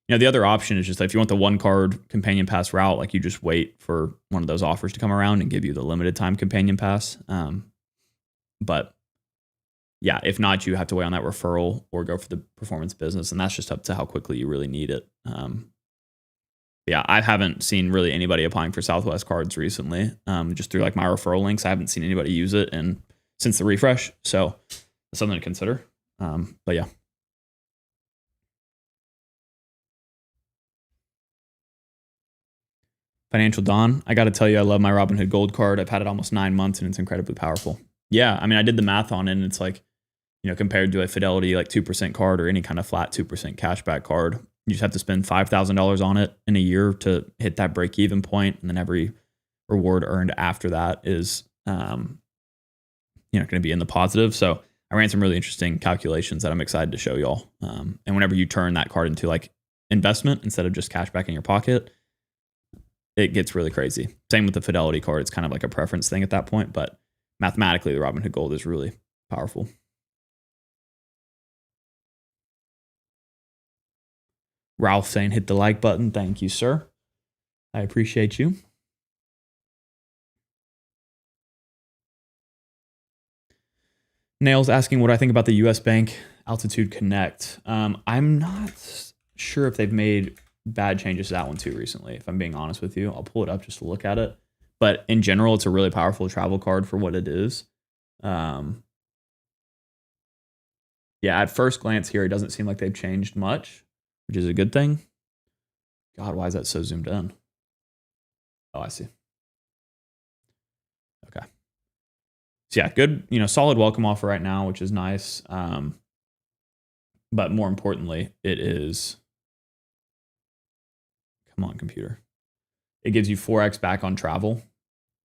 The other option is just like, if you want the one card Companion Pass route, like you just wait for one of those offers to come around and give you the limited time Companion Pass. But yeah, if not, you have to wait on that referral or go for the performance business, and that's just up to how quickly you really need it. Yeah, I haven't seen really anybody applying for Southwest cards recently. Just through like my referral links, I haven't seen anybody use it since the refresh. So that's something to consider. But yeah. Financial Dawn. I got to tell you, I love my Robinhood Gold card. I've had it almost 9 months and it's incredibly powerful. Yeah. I mean, I did the math on it and it's like, compared to a Fidelity like 2% card or any kind of flat 2% cashback card, you just have to spend $5,000 on it in a year to hit that break even point, and then every reward earned after that is, going to be in the positive. So I ran some really interesting calculations that I'm excited to show y'all. And whenever you turn that card into like investment instead of just cashback in your pocket, it gets really crazy. Same with the Fidelity card. It's kind of like a preference thing at that point, but mathematically, the Robinhood Gold is really powerful. Ralph saying hit the like button. Thank you, sir. I appreciate you. Nails asking what I think about the US Bank Altitude Connect. I'm not sure if they've made bad changes to that one too recently, if I'm being honest with you. I'll pull it up just to look at it. But in general, it's a really powerful travel card for what it is. Yeah, at first glance here, it doesn't seem like they've changed much, which is a good thing. God, why is that so zoomed in? Oh, I see. Okay. So yeah, good, solid welcome offer right now, which is nice. But more importantly, it is, come on, computer. It gives you 4x back on travel,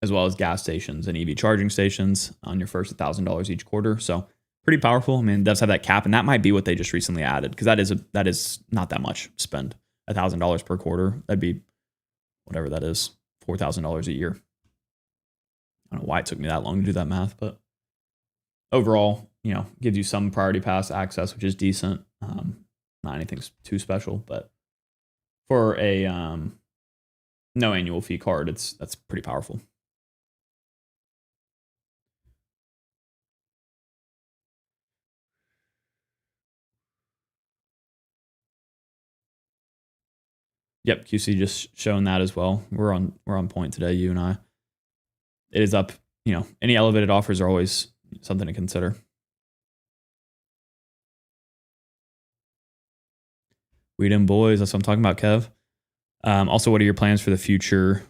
as well as gas stations and EV charging stations on your first $1,000 each quarter. So pretty powerful. I mean, it does have that cap, and that might be what they just recently added, because that is not that much. Spend $1,000 per quarter. That'd be whatever that is, $4,000 a year. I don't know why it took me that long to do that math, but overall, gives you some priority pass access, which is decent. Not anything too special, but for a no annual fee card, that's pretty powerful. Yep, QC just showing that as well. We're on point today, you and I. It is up. Any elevated offers are always something to consider. Weed and boys, that's what I'm talking about, Kev. Also, what are your plans for the future?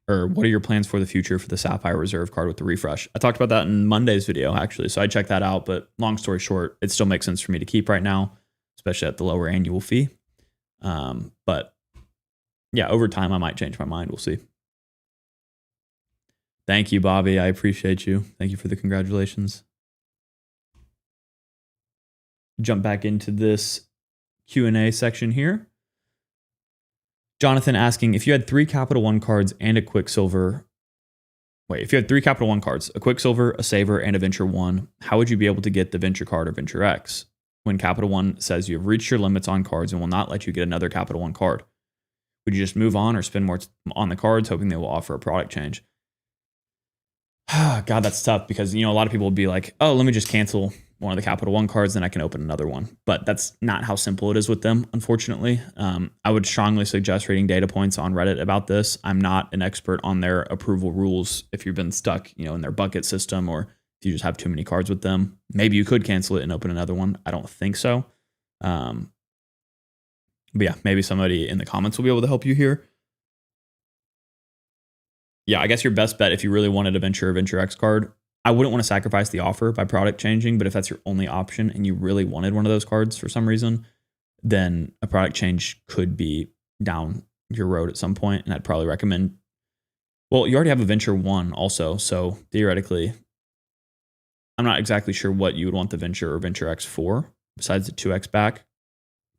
Or what are your plans for the future for the Sapphire Reserve card with the refresh? I talked about that in Monday's video, actually. So I checked that out. But long story short, it still makes sense for me to keep right now, especially at the lower annual fee. But yeah, over time, I might change my mind. We'll see. Thank you, Bobby. I appreciate you. Thank you for the congratulations. Jump back into this Q&A section here. Jonathan asking, if you had 3 Capital One cards and a Quicksilver, if you had 3 Capital One cards, a Quicksilver, a Saver, and a Venture One, how would you be able to get the Venture card or Venture X when Capital One says you have reached your limits on cards and will not let you get another Capital One card? Would you just move on or spend more on the cards, hoping they will offer a product change? God, that's tough, because a lot of people will be like, oh, let me just cancel one of the Capital One cards, then I can open another one. But that's not how simple it is with them, unfortunately. I would strongly suggest reading data points on Reddit about this. I'm not an expert on their approval rules. If you've been stuck, in their bucket system, or if you just have too many cards with them, maybe you could cancel it and open another one. I don't think so. But yeah, maybe somebody in the comments will be able to help you here. Yeah, I guess your best bet, if you really wanted a Venture or Venture X card, I wouldn't want to sacrifice the offer by product changing, but if that's your only option and you really wanted one of those cards for some reason, then a product change could be down your road at some point. And I'd probably recommend, well, you already have a Venture One also. So theoretically, I'm not exactly sure what you would want the Venture or Venture X for, besides the 2X back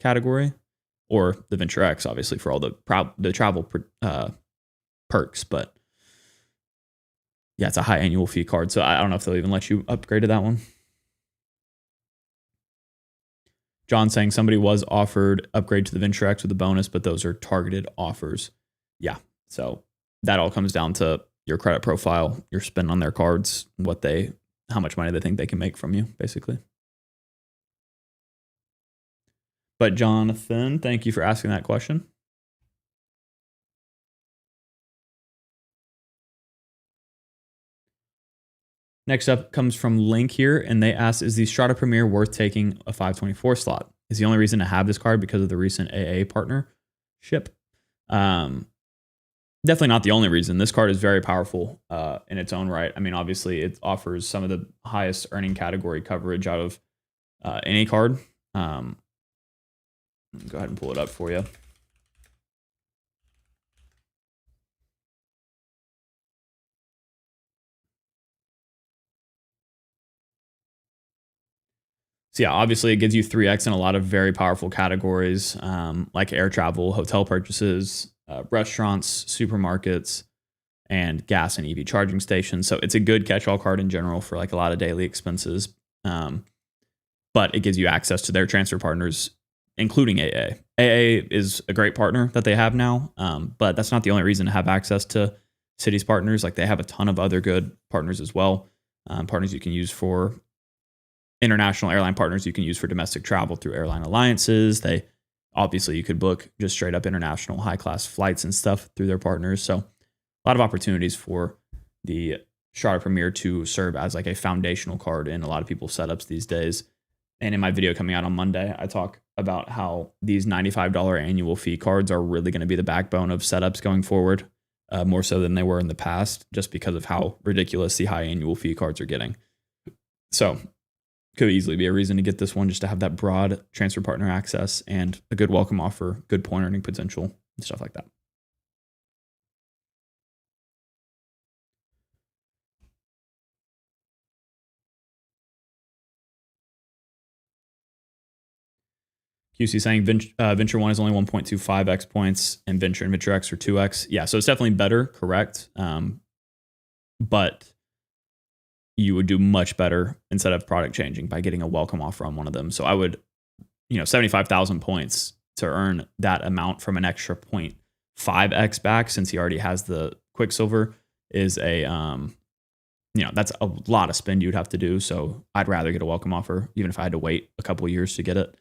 category, or the Venture X, obviously, for all the travel perks. But yeah, it's a high annual fee card, so I don't know if they'll even let you upgrade to that one. John saying somebody was offered upgrade to the Venture X with a bonus, but those are targeted offers. Yeah, so that all comes down to your credit profile, your spend on their cards, how much money they think they can make from you, basically. But Jonathan, thank you for asking that question. Next up comes from Link here, and they ask, is the Strata Premier worth taking a 524 slot? Is the only reason to have this card because of the recent AA partnership? Definitely not the only reason. This card is very powerful in its own right. I mean, obviously, it offers some of the highest earning category coverage out of any card. Go ahead and pull it up for you. So yeah, obviously it gives you 3x in a lot of very powerful categories like air travel, hotel purchases, restaurants, supermarkets, and gas and EV charging stations. So it's a good catch-all card in general for like a lot of daily expenses. But it gives you access to their transfer partners, including AA. AA is a great partner that they have now, but that's not the only reason to have access to Citi's partners. Like they have a ton of other good partners as well. Partners you can use for international airline partners you can use for domestic travel through airline alliances. They obviously you could book just straight up international high class flights and stuff through their partners. So a lot of opportunities for the Strata Premier to serve as like a foundational card in a lot of people's setups these days. And in my video coming out on Monday, I talk about how these $95 annual fee cards are really going to be the backbone of setups going forward, more so than they were in the past, just because of how ridiculous the high annual fee cards are getting. So could easily be a reason to get this one, just to have that broad transfer partner access and a good welcome offer, good point earning potential, and stuff like that. QC saying Venture 1 is only 1.25x points and Venture and Venture X are 2x. Yeah, so it's definitely better, correct. But you would do much better instead of product changing by getting a welcome offer on one of them. So I would, 75,000 points to earn that amount from an extra 0.5x back, since he already has the Quicksilver, is a, that's a lot of spend you'd have to do. So I'd rather get a welcome offer, even if I had to wait a couple of years to get it.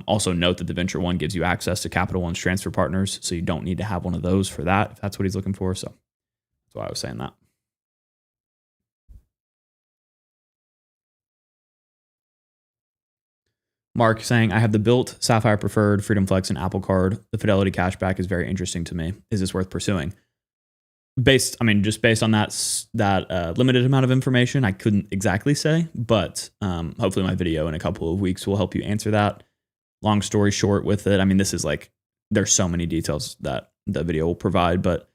Also note that the Venture 1 gives you access to Capital One's transfer partners, so you don't need to have one of those for that, if that's what he's looking for. So that's why I was saying that. Mark saying, I have the built Sapphire Preferred, Freedom Flex, and Apple Card. The Fidelity cashback is very interesting to me. Is this worth pursuing? Just based on that limited amount of information, I couldn't exactly say, but hopefully my video in a couple of weeks will help you answer that. Long story short with it, this is like, there's so many details that the video will provide, but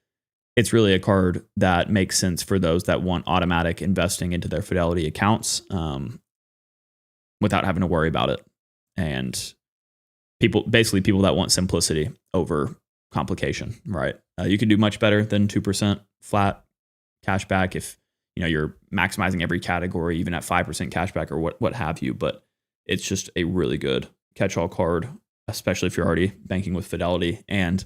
it's really a card that makes sense for those that want automatic investing into their Fidelity accounts without having to worry about it. And people that want simplicity over complication, right? You can do much better than 2% flat cashback if you're maximizing every category, even at 5% cashback or what have you. But it's just a really good catch-all card, especially if you're already banking with Fidelity and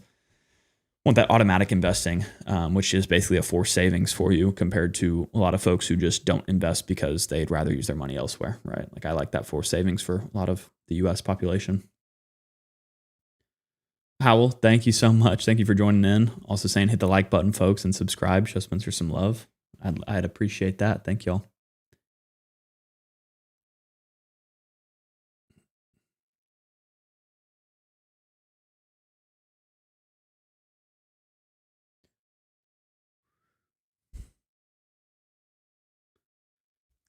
want that automatic investing, which is basically a forced savings for you compared to a lot of folks who just don't invest because they'd rather use their money elsewhere, right? Like I like that forced savings for a lot of the US population. Howell, thank you so much. Thank you for joining in. Also saying hit the like button, folks, and subscribe. Show Spencer some love. I'd appreciate that. Thank y'all.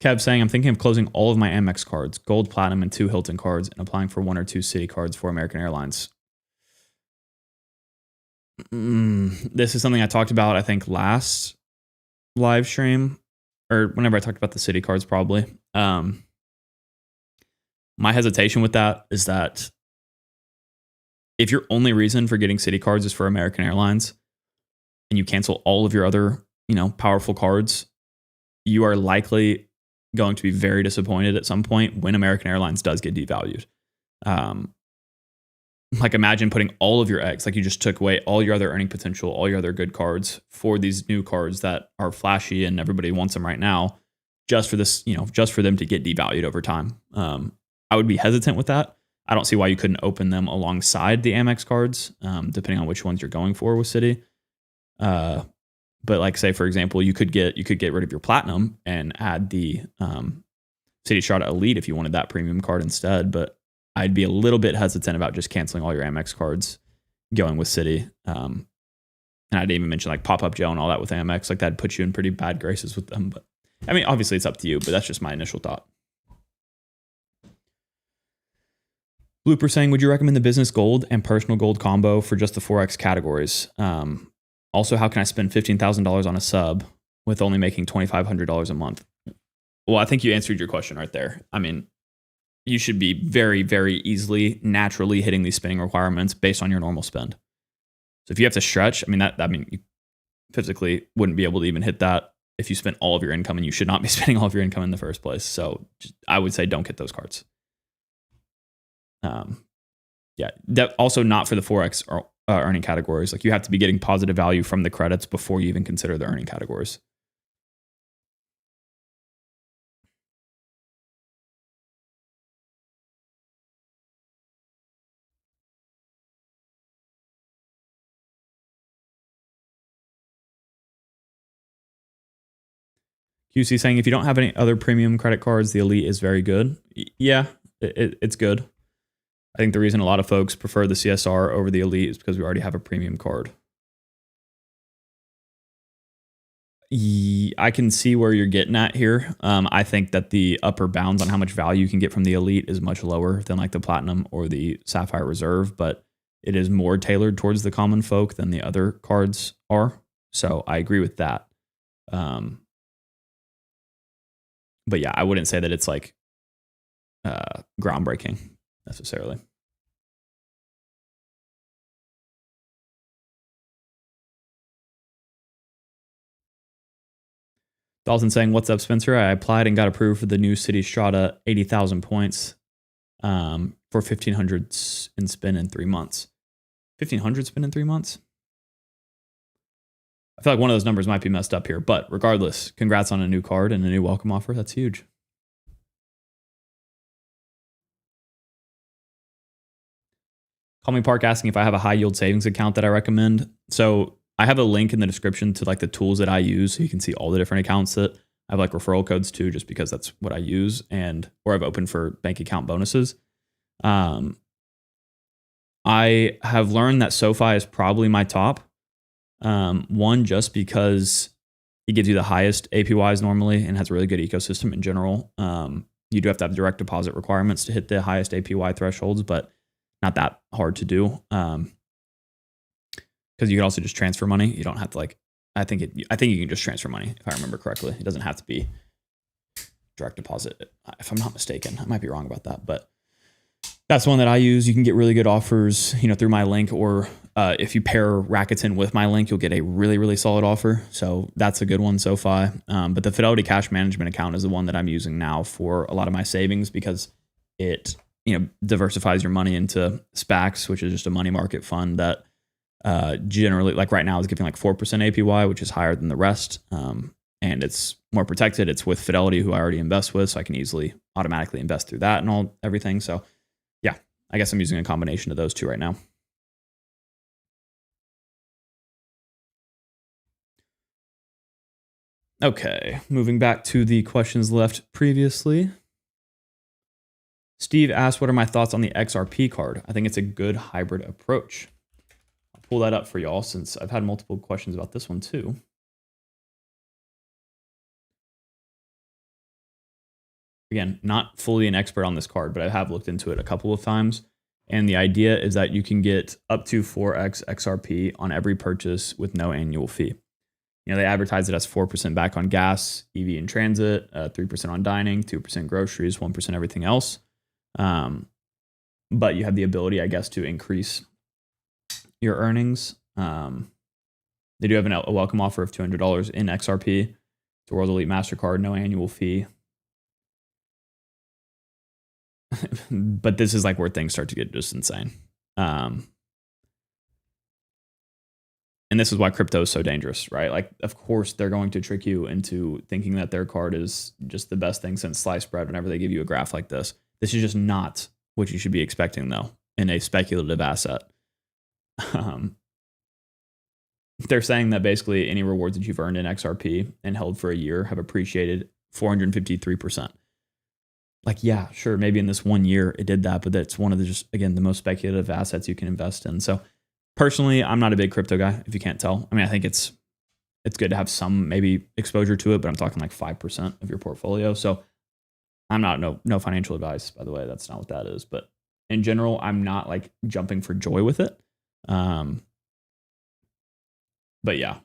Kev saying, I'm thinking of closing all of my Amex cards, gold, platinum, and 2 Hilton cards, and applying for 1 or 2 Citi cards for American Airlines. This is something I talked about, I think, last live stream, or whenever I talked about the Citi cards, probably. My hesitation with that is that if your only reason for getting Citi cards is for American Airlines and you cancel all of your other, powerful cards, you are likely going to be very disappointed at some point when American Airlines does get devalued. Like imagine putting all of your eggs, like you just took away all your other earning potential, all your other good cards for these new cards that are flashy and everybody wants them right now, just for this, just for them to get devalued over time. I would be hesitant with that. I don't see why you couldn't open them alongside the Amex cards, depending on which ones you're going for with Citi. But like say for example, you could get rid of your platinum and add the Citi Strata Elite if you wanted that premium card instead. But I'd be a little bit hesitant about just canceling all your Amex cards, going with Citi. And I didn't even mention like pop-up gel and all that with Amex. Like that'd put you in pretty bad graces with them. But I mean, obviously it's up to you, but that's just my initial thought. Blooper saying, would you recommend the business gold and personal gold combo for just the Forex categories? Also, how can I spend $15,000 on a sub with only making $2,500 a month? Well, I think you answered your question right there. I mean, you should be very, very easily, naturally hitting these spending requirements based on your normal spend. So if you have to stretch, you physically wouldn't be able to even hit that if you spent all of your income, and you should not be spending all of your income in the first place. So I would say don't get those cards. That also not for the Forex or earning categories. Like you have to be getting positive value from the credits before you even consider the earning categories. QC saying, if you don't have any other premium credit cards, the Elite is very good. Yeah, it's good. I think the reason a lot of folks prefer the CSR over the Elite is because we already have a premium card. I can see where you're getting at here. I think that the upper bounds on how much value you can get from the Elite is much lower than like the Platinum or the Sapphire Reserve, but it is more tailored towards the common folk than the other cards are. So I agree with that. But yeah, I wouldn't say that it's like groundbreaking necessarily. Dalton saying, what's up, Spencer? I applied and got approved for the new Citi Strata 80,000 points for 1,500 in spin in 3 months. 1,500 spin in 3 months? I feel like one of those numbers might be messed up here, but regardless, congrats on a new card and a new welcome offer. That's huge. Call Me Park asking if I have a high yield savings account that I recommend. So I have a link in the description to like the tools that I use, so you can see all the different accounts that I have, like referral codes too, just because that's what I use, and or I've opened for bank account bonuses. I have learned that SoFi is probably my top. One, just because it gives you the highest APYs normally and has a really good ecosystem in general. You do have to have direct deposit requirements to hit the highest APY thresholds, but not that hard to do. Because you can also just transfer money. You don't have to like. I think you can just transfer money if I remember correctly. It doesn't have to be direct deposit, if I'm not mistaken. I might be wrong about that, but that's one that I use. You can get really good offers, through my link, or if you pair Rakuten with my link, you'll get a really, really solid offer. So that's a good one, SoFi. But the Fidelity Cash Management account is the one that I'm using now for a lot of my savings, because it, diversifies your money into SPACs, which is just a money market fund that generally, like right now, is giving like 4% APY, which is higher than the rest. And it's more protected. It's with Fidelity, who I already invest with, so I can easily automatically invest through that and everything. So yeah, I guess I'm using a combination of those two right now. Okay, moving back to the questions left previously. Steve asked, what are my thoughts on the XRP card? I think it's a good hybrid approach. I'll pull that up for y'all, since I've had multiple questions about this one too. Again, not fully an expert on this card, but I have looked into it a couple of times. And the idea is that you can get up to 4x XRP on every purchase with no annual fee. They advertise it as 4% back on gas, EV in transit, 3% on dining, 2% groceries, 1% everything else. But you have the ability, I guess, to increase your earnings. They do have a welcome offer of $200 in XRP. It's a World Elite MasterCard, no annual fee. But this is like where things start to get just insane. And this is why crypto is so dangerous, right? Like, of course, they're going to trick you into thinking that their card is just the best thing since sliced bread whenever they give you a graph like this. This is just not what you should be expecting, though, in a speculative asset. they're saying that basically any rewards that you've earned in XRP and held for a year have appreciated 453%. Like, yeah, sure, maybe in this 1 year it did that, but that's one of the just, again, the most speculative assets you can invest in. So personally, I'm not a big crypto guy, if you can't tell. I mean, I think it's good to have some maybe exposure to it, but I'm talking like 5% of your portfolio. So I'm not, no financial advice, by the way. That's not what that is. But in general, I'm not like jumping for joy with it. But yeah,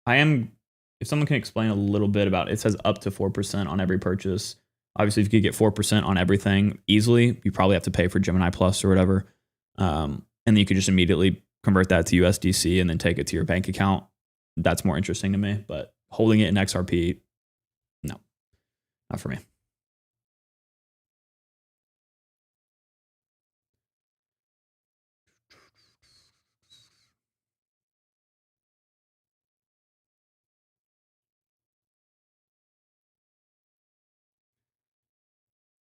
I am. If someone can explain a little bit about it, it says up to 4% on every purchase. Obviously, if you could get 4% on everything easily, you probably have to pay for Gemini Plus or whatever. And then you could just immediately convert that to USDC and then take it to your bank account. That's more interesting to me. But holding it in XRP, no, not for me.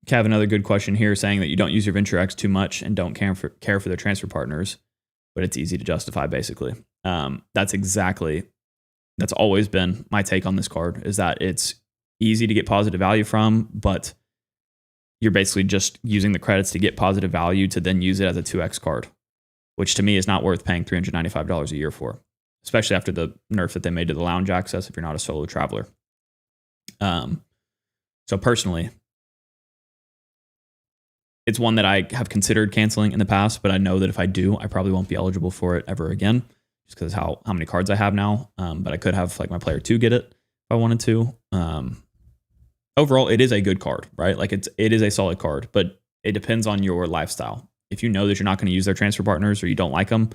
Kev, another good question here saying that you don't use your Venture X too much and don't care for their transfer partners, but it's easy to justify basically. That's always been my take on this card, is that it's easy to get positive value from, but you're basically just using the credits to get positive value to then use it as a 2x card, which to me is not worth paying $395 a year for, especially after the nerf that they made to the lounge access if you're not a solo traveler. So personally, it's one that I have considered canceling in the past, but I know that if I do, I probably won't be eligible for it ever again, just because how many cards I have now. But I could have like my player 2 get it if I wanted to. Overall, it is a good card, right? Like it is a solid card, but it depends on your lifestyle. If you know that you're not going to use their transfer partners or you don't like them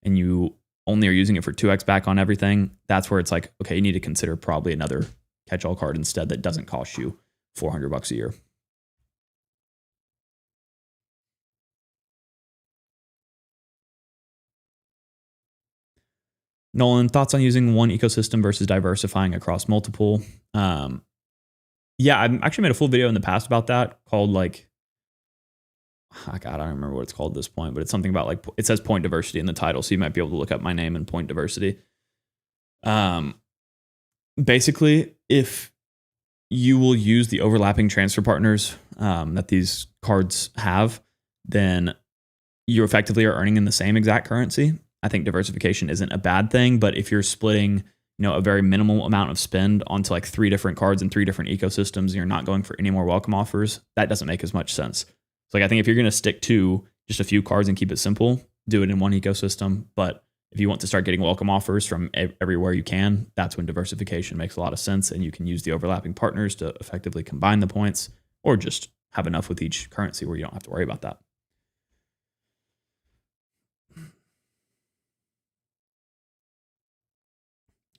and you only are using it for 2x back on everything, that's where it's like, okay, you need to consider probably another catch-all card instead that doesn't cost you $400 a year. Nolan, thoughts on using one ecosystem versus diversifying across multiple? Yeah, I've actually made a full video in the past about that called like, God, I don't remember what it's called at this point, but it's something about like, it says point diversity in the title. So you might be able to look up my name and point diversity. Basically, if you will use the overlapping transfer partners that these cards have, then you effectively are earning in the same exact currency. I think diversification isn't a bad thing, but if you're splitting, a very minimal amount of spend onto like 3 different cards and 3 different ecosystems, and you're not going for any more welcome offers, that doesn't make as much sense. So like, I think if you're going to stick to just a few cards and keep it simple, do it in one ecosystem. But if you want to start getting welcome offers from everywhere you can, that's when diversification makes a lot of sense. And you can use the overlapping partners to effectively combine the points, or just have enough with each currency where you don't have to worry about that.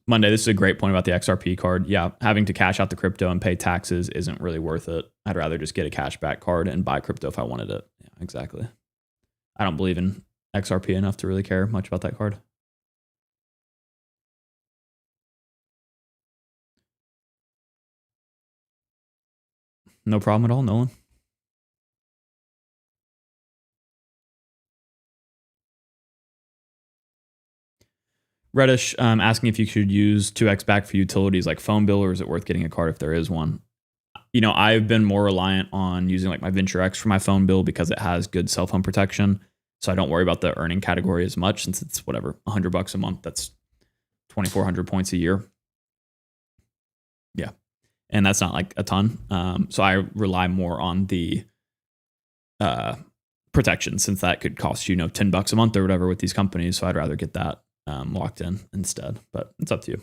Monday, this is a great point about the XRP card. Yeah, having to cash out the crypto and pay taxes isn't really worth it. I'd rather just get a cashback card and buy crypto if I wanted it. Yeah, exactly. I don't believe in XRP enough to really care much about that card. No problem at all, Nolan. Reddish asking if you should use 2x back for utilities like phone bill, or is it worth getting a card if there is one? I've been more reliant on using like my Venture X for my phone bill because it has good cell phone protection. So I don't worry about the earning category as much, since it's whatever, $100 a month. That's 2,400 points a year. Yeah. And that's not like a ton. So I rely more on the protection, since that could cost you, $10 a month or whatever with these companies. So I'd rather get that locked in instead, but it's up to you.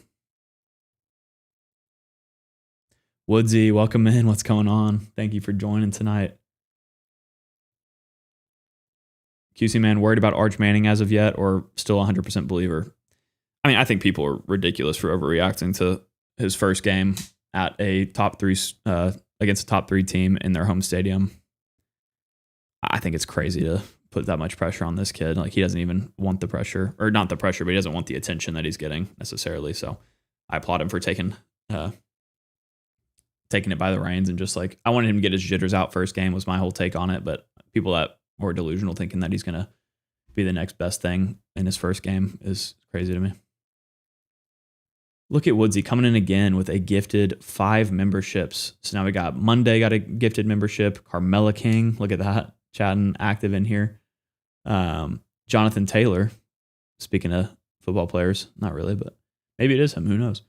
Woodsy, welcome in. What's going on? Thank you for joining tonight. QC man, worried about Arch Manning as of yet, or still 100% believer? I mean, I think people are ridiculous for overreacting to his first game at a top 3 against a top 3 team in their home stadium. I think it's crazy to put that much pressure on this kid. Like, he doesn't even want the pressure, or not the pressure, but he doesn't want the attention that he's getting necessarily. So I applaud him for taking it by the reins, and just like, I wanted him to get his jitters out first game was my whole take on it. But people that were delusional thinking that he's going to be the next best thing in his first game is crazy to me. Look at Woodsy coming in again with a gifted 5 memberships. So now we got Monday got a gifted membership. Carmela King, look at that, chatting active in here. Jonathan Taylor, speaking of football players, not really, but maybe it is him. Who knows?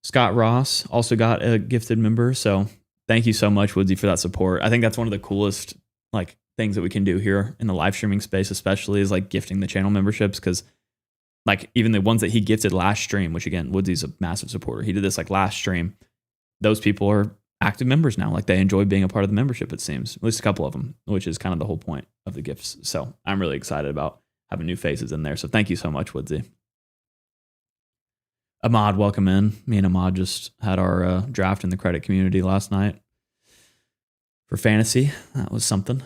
Scott Ross also got a gifted member. So thank you so much, Woodsy, for that support. I think that's one of the coolest like things that we can do here in the live streaming space, especially is like gifting the channel memberships, because like even the ones that he gifted last stream, which again, Woodsy's a massive supporter. He did this like last stream. Those people are active members now. Like they enjoy being a part of the membership, it seems. At least a couple of them, which is kind of the whole point of the gifts. So I'm really excited about having new faces in there. So thank you so much, Woodsy. Ahmad, welcome in. Me and Ahmad just had our draft in the credit community last night for fantasy. That was something.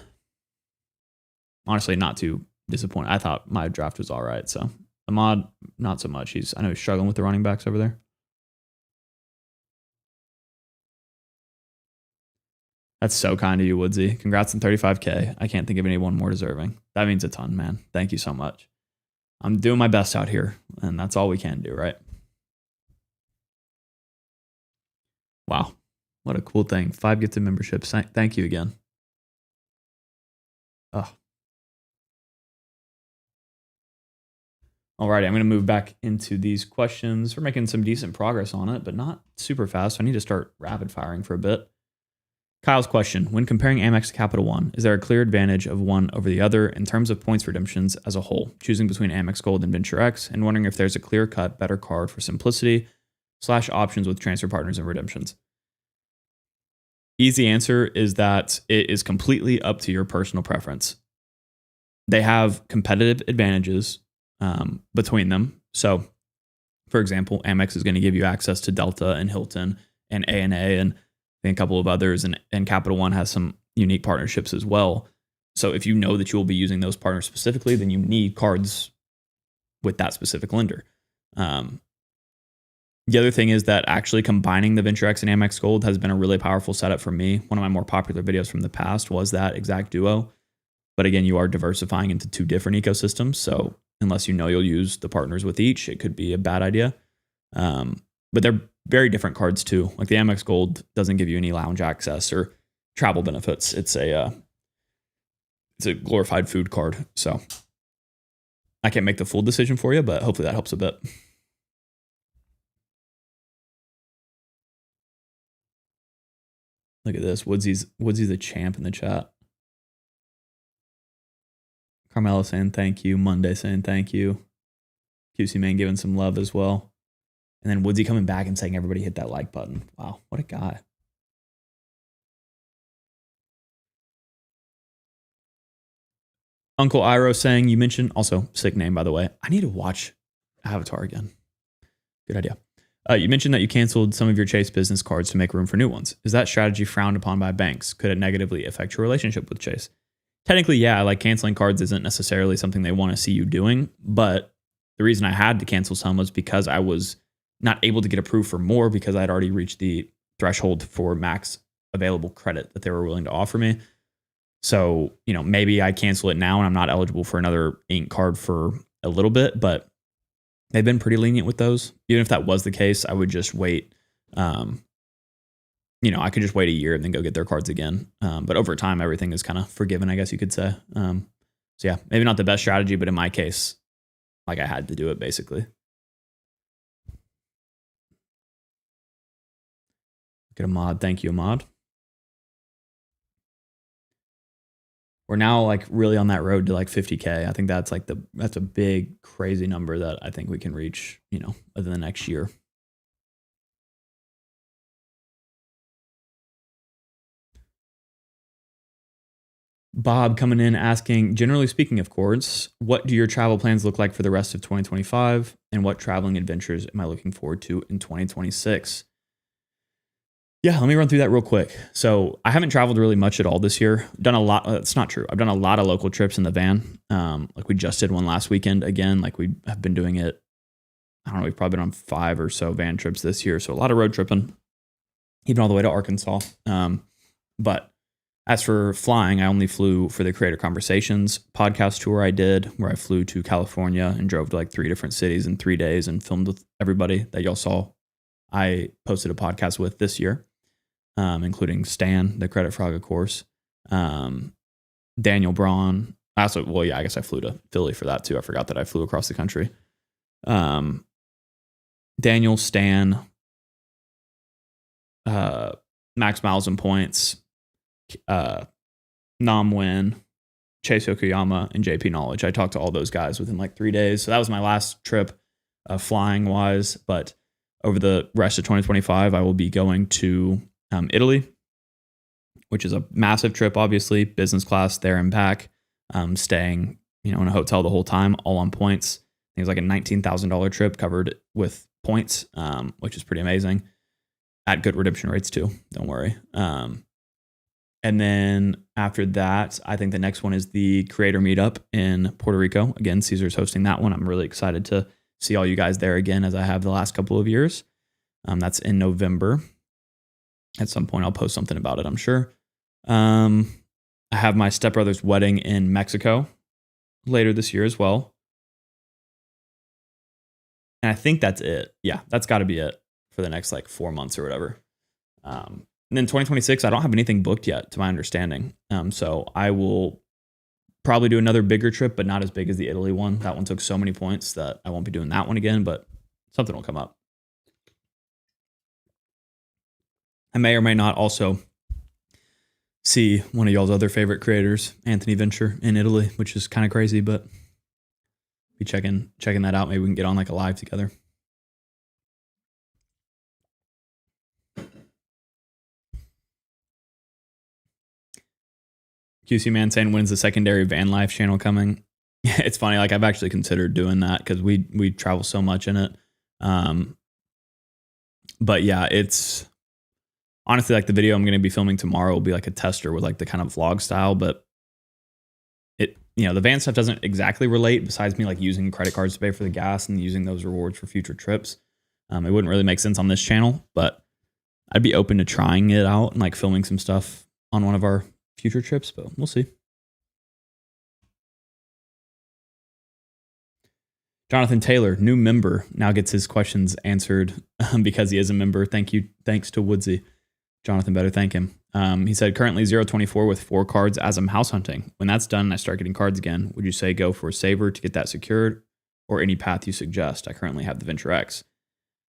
Honestly, not too disappointed. I thought my draft was all right. So Ahmad, not so much. I know he's struggling with the running backs over there. That's so kind of you, Woodsy. Congrats on 35K. I can't think of anyone more deserving. That means a ton, man. Thank you so much. I'm doing my best out here, and that's all we can do, right? Wow. What a cool thing. 5 gifted memberships. Thank you again. Oh. Alrighty, I'm going to move back into these questions. We're making some decent progress on it, but not super fast. So I need to start rapid firing for a bit. Kyle's question: when comparing Amex to Capital One, is there a clear advantage of one over the other in terms of points redemptions as a whole? Choosing between Amex Gold and Venture X, and wondering if there's a clear-cut better card for simplicity / options with transfer partners and redemptions. Easy answer is that it is completely up to your personal preference. They have competitive advantages between them. So, for example, Amex is going to give you access to Delta and Hilton and ANA and a couple of others, and Capital One has some unique partnerships as well. So if you know that you will be using those partners specifically, then you need cards with that specific lender. The other thing is that actually combining the Venture X and Amex Gold has been a really powerful setup for me. One of my more popular videos from the past was that exact duo. But again, you are diversifying into 2 different ecosystems. So unless you know you'll use the partners with each, it could be a bad idea. But they're very different cards too. Like the Amex Gold doesn't give you any lounge access or travel benefits. It's a glorified food card. So I can't make the full decision for you, but hopefully that helps a bit. Look at this. Woodsy's a champ in the chat. Carmela saying thank you. Monday saying thank you. QC Man giving some love as well. And then Woodsy coming back and saying everybody hit that like button. Wow, what a guy. Uncle Iro saying, you mentioned, also sick name by the way, I need to watch Avatar again. Good idea. You mentioned that you canceled some of your Chase business cards to make room for new ones. Is that strategy frowned upon by banks? Could it negatively affect your relationship with Chase? Technically, yeah, like canceling cards isn't necessarily something they want to see you doing, but the reason I had to cancel some was because I was not able to get approved for more because I had already reached the threshold for max available credit that they were willing to offer me. So, maybe I cancel it now and I'm not eligible for another ink card for a little bit, but they've been pretty lenient with those. Even if that was the case, I would just wait. I could just wait a year and then go get their cards again. But over time, everything is kind of forgiven, I guess you could say. So yeah, maybe not the best strategy, but in my case, like I had to do it basically. Get Ahmad. Thank you, Ahmad. We're now like really on that road to like 50K. I think that's like that's a big, crazy number that I think we can reach, within the next year. Bob coming in asking, generally speaking, of course, what do your travel plans look like for the rest of 2025? And what traveling adventures am I looking forward to in 2026? Yeah, let me run through that real quick. So I haven't traveled really much at all this year. Done a lot. It's not true. I've done a lot of local trips in the van. Like we just did one last weekend. Again, like we have been doing it. I don't know. We've probably been on 5 or so van trips this year. So a lot of road tripping, even all the way to Arkansas. But As for flying, I only flew for the Creator Conversations podcast tour I did, where I flew to California and drove to like 3 different cities in 3 days and filmed with everybody that y'all saw I posted a podcast with this year, including Stan, the Credit Frog, of course, Daniel Braun. I guess I flew to Philly for that too. I forgot that I flew across the country. Daniel, Stan, Max Miles and Points, Nam Win, Chase Yokoyama, and JP Knowledge. I talked to all those guys within like 3 days. So that was my last trip flying wise. But over the rest of 2025, I will be going to Italy, which is a massive trip, obviously, business class there and back, staying in a hotel the whole time, all on points. I think it was like a $19,000 trip covered with points, which is pretty amazing. At good redemption rates too, don't worry. And then after that, I think the next one is the creator meetup in Puerto Rico. Again, Caesar's hosting that one. I'm really excited to see all you guys there again, as I have the last couple of years. That's in November. At some point, I'll post something about it, I'm sure. I have my stepbrother's wedding in Mexico later this year as well. And I think that's it. Yeah, that's got to be it for the next like 4 months or whatever. And then 2026, I don't have anything booked yet, to my understanding. So I will probably do another bigger trip, but not as big as the Italy one. That one took so many points that I won't be doing that one again, but something will come up. I may or may not also see one of y'all's other favorite creators, Anthony Venture, in Italy, which is kind of crazy, but be checking that out. Maybe we can get on like a live together. QC Man saying, when's the secondary van life channel coming? It's funny, like I've actually considered doing that because we travel so much in it. But yeah, it's honestly like the video I'm going to be filming tomorrow will be like a tester with like the kind of vlog style, but it, the van stuff doesn't exactly relate besides me like using credit cards to pay for the gas and using those rewards for future trips. It wouldn't really make sense on this channel, but I'd be open to trying it out and like filming some stuff on one of our future trips, but we'll see. Jonathan Taylor, new member, now gets his questions answered because he is a member. Thanks to Woodsy. Jonathan, better thank him. He said, currently 0.24 with 4 cards as I'm house hunting. When that's done and I start getting cards again, would you say go for a saver to get that secured, or any path you suggest? I currently have the Venture X.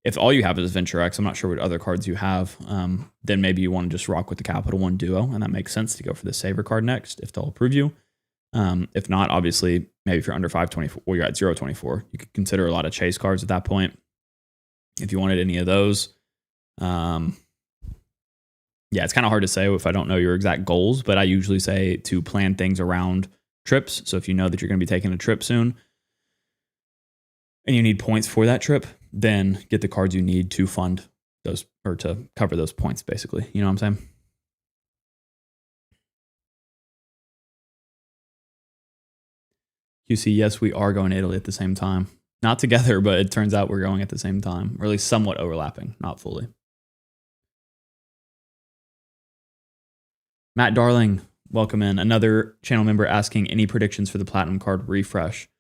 If all you have is Venture X, I'm not sure what other cards you have. Then maybe you want to just rock with the Capital One Duo, and that makes sense to go for the saver card next if they'll approve you. If not, obviously, maybe if you're under 5.24 or you're at 0.24, you could consider a lot of chase cards at that point. If you wanted any of those, yeah, it's kind of hard to say if I don't know your exact goals, but I usually say to plan things around trips. So if you know that you're going to be taking a trip soon and you need points for that trip, then get the cards you need to fund those or to cover those points, basically. You know what I'm saying? QC, yes, we are going to Italy at the same time. Not together, but it turns out we're going at the same time, or at least somewhat overlapping, not fully. Matt Darling, welcome in. Another channel member asking any predictions for the Platinum card refresh.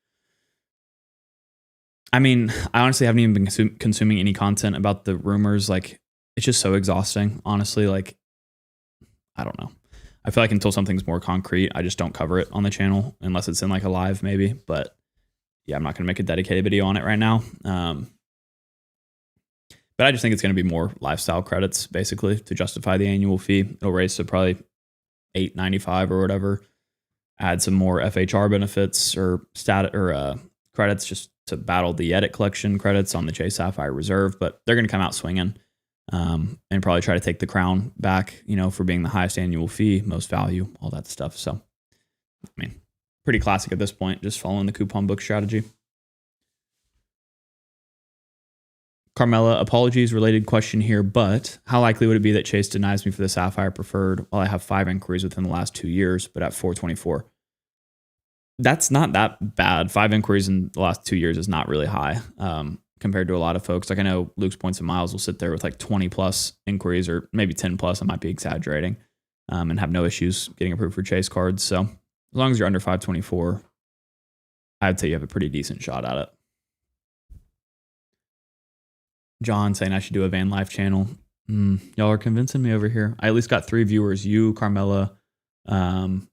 I mean, I honestly haven't even been consuming any content about the rumors. Like, it's just so exhausting, honestly. Like, I don't know. I feel like until something's more concrete, I just don't cover it on the channel unless it's in like a live maybe. But yeah, I'm not going to make a dedicated video on it right now. But I just think it's going to be more lifestyle credits basically to justify the annual fee. It'll raise to probably $8.95 or whatever. Add some more FHR benefits or credits just to battle the edit collection credits on the Chase Sapphire Reserve. But they're going to come out swinging. And probably try to take the crown back, for being the highest annual fee, most value, all that stuff. So, I mean, pretty classic at this point, just following the coupon book strategy. Carmela, apologies, related question here, but how likely would it be that Chase denies me for the Sapphire Preferred while I have 5 inquiries within the last 2 years, but at 424? That's not that bad. 5 inquiries in the last 2 years is not really high. Compared to a lot of folks. Like I know Luke's Points and Miles will sit there with like 20 plus inquiries or maybe 10 plus. I might be exaggerating. and have no issues getting approved for Chase cards. So as long as you're under 524, I'd say you have a pretty decent shot at it. John saying I should do a van life channel. Y'all are convincing me over here. I at least got 3 viewers, you, Carmela, and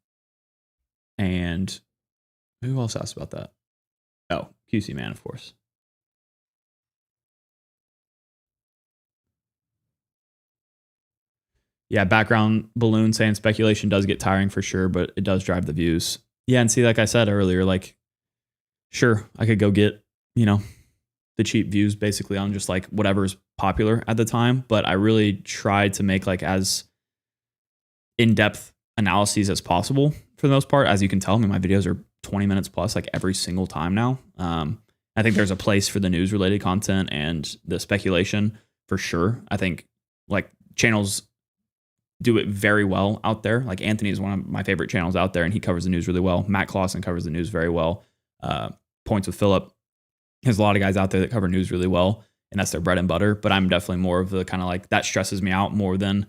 who else asked about that? Oh, QC Man, of course. Yeah, background balloon saying speculation does get tiring for sure, but it does drive the views. Yeah, and see, like I said earlier, like, sure, I could go get, the cheap views basically on just like whatever's popular at the time, but I really tried to make like as in-depth analyses as possible for the most part. As you can tell, my videos are 20 minutes plus like every single time now. I think there's a place for the news related content and the speculation for sure. I think like channels do it very well out there. Like Anthony is one of my favorite channels out there and he covers the news really well. Matt Clausen covers the news very well. Points with Philip. There's a lot of guys out there that cover news really well and that's their bread and butter, but I'm definitely more of the kind of like that stresses me out more than,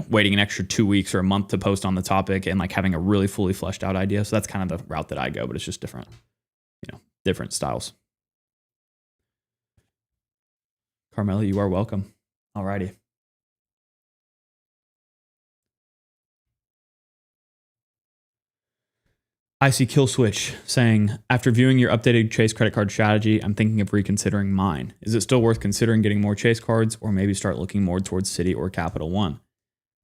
waiting an extra 2 weeks or a month to post on the topic and like having a really fully fleshed out idea. So that's kind of the route that I go, but it's just different, different styles. Carmela, you are welcome. Alrighty. I see Kill Switch saying, after viewing your updated Chase credit card strategy, I'm thinking of reconsidering mine. Is it still worth considering getting more Chase cards or maybe start looking more towards Citi or Capital One?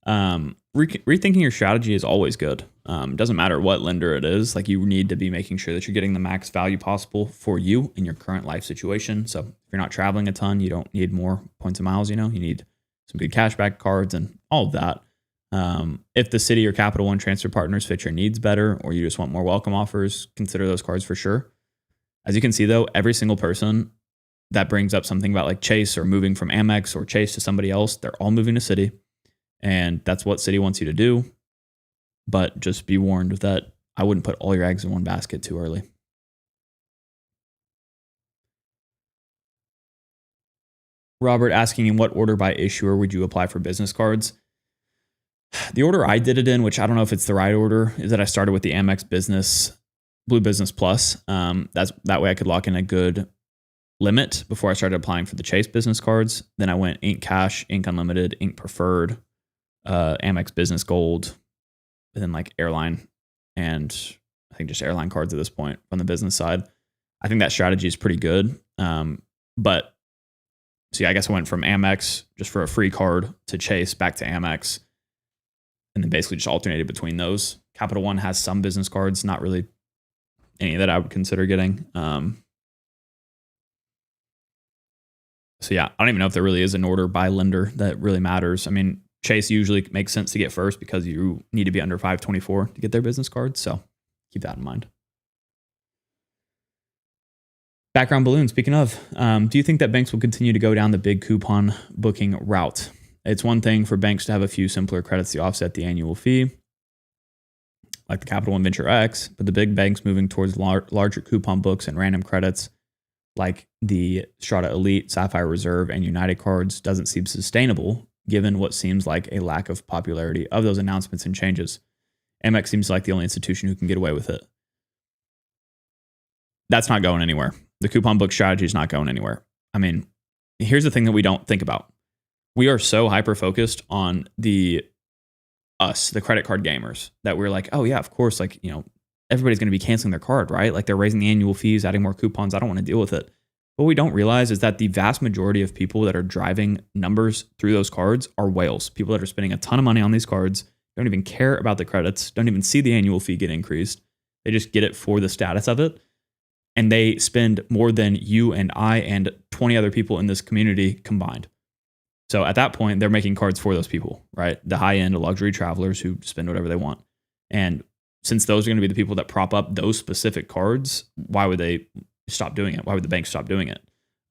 Rethinking your strategy is always good. Doesn't matter what lender it is. Like you need to be making sure that you're getting the max value possible for you in your current life situation. So if you're not traveling a ton, you don't need more points and miles, you need some good cashback cards and all of that. If the Citi or Capital One transfer partners fit your needs better, or you just want more welcome offers, consider those cards for sure. As you can see though, every single person that brings up something about like Chase or moving from Amex or Chase to somebody else, they're all moving to Citi. And that's what Citi wants you to do. But just be warned that I wouldn't put all your eggs in one basket too early. Robert asking, in what order by issuer would you apply for business cards? The order I did it in, which I don't know if it's the right order, is that I started with the Amex Business, Blue Business Plus. That way I could lock in a good limit before I started applying for the Chase business cards. Then I went Ink Cash, Ink Unlimited, Ink Preferred, Amex Business Gold, and then like airline, and I think just airline cards at this point on the business side. I think that strategy is pretty good. But see, I guess I went from Amex just for a free card to Chase back to Amex, and then basically just alternated between those. Capital One has some business cards, not really any that I would consider getting. So yeah, I don't even know if there really is an order by lender that really matters. I mean, Chase usually makes sense to get first because you need to be under 524 to get their business cards. So keep that in mind. Background balloon, speaking of, do you think that banks will continue to go down the big coupon booking route? It's one thing for banks to have a few simpler credits to offset the annual fee, like the Capital One Venture X, but the big banks moving towards larger coupon books and random credits like the Strata Elite, Sapphire Reserve, and United cards doesn't seem sustainable given what seems like a lack of popularity of those announcements and changes. Amex seems like the only institution who can get away with it. That's not going anywhere. The coupon book strategy is not going anywhere. I mean, here's the thing that we don't think about. We are so hyper-focused on the credit card gamers, that we're like, oh yeah, of course, like, everybody's going to be canceling their card, right? Like they're raising the annual fees, adding more coupons. I don't want to deal with it. What we don't realize is that the vast majority of people that are driving numbers through those cards are whales. People that are spending a ton of money on these cards, don't even care about the credits, don't even see the annual fee get increased. They just get it for the status of it. And they spend more than you and I and 20 other people in this community combined. So at that point, they're making cards for those people, right? The high-end luxury travelers who spend whatever they want. And since those are going to be the people that prop up those specific cards, why would they stop doing it? Why would the bank stop doing it?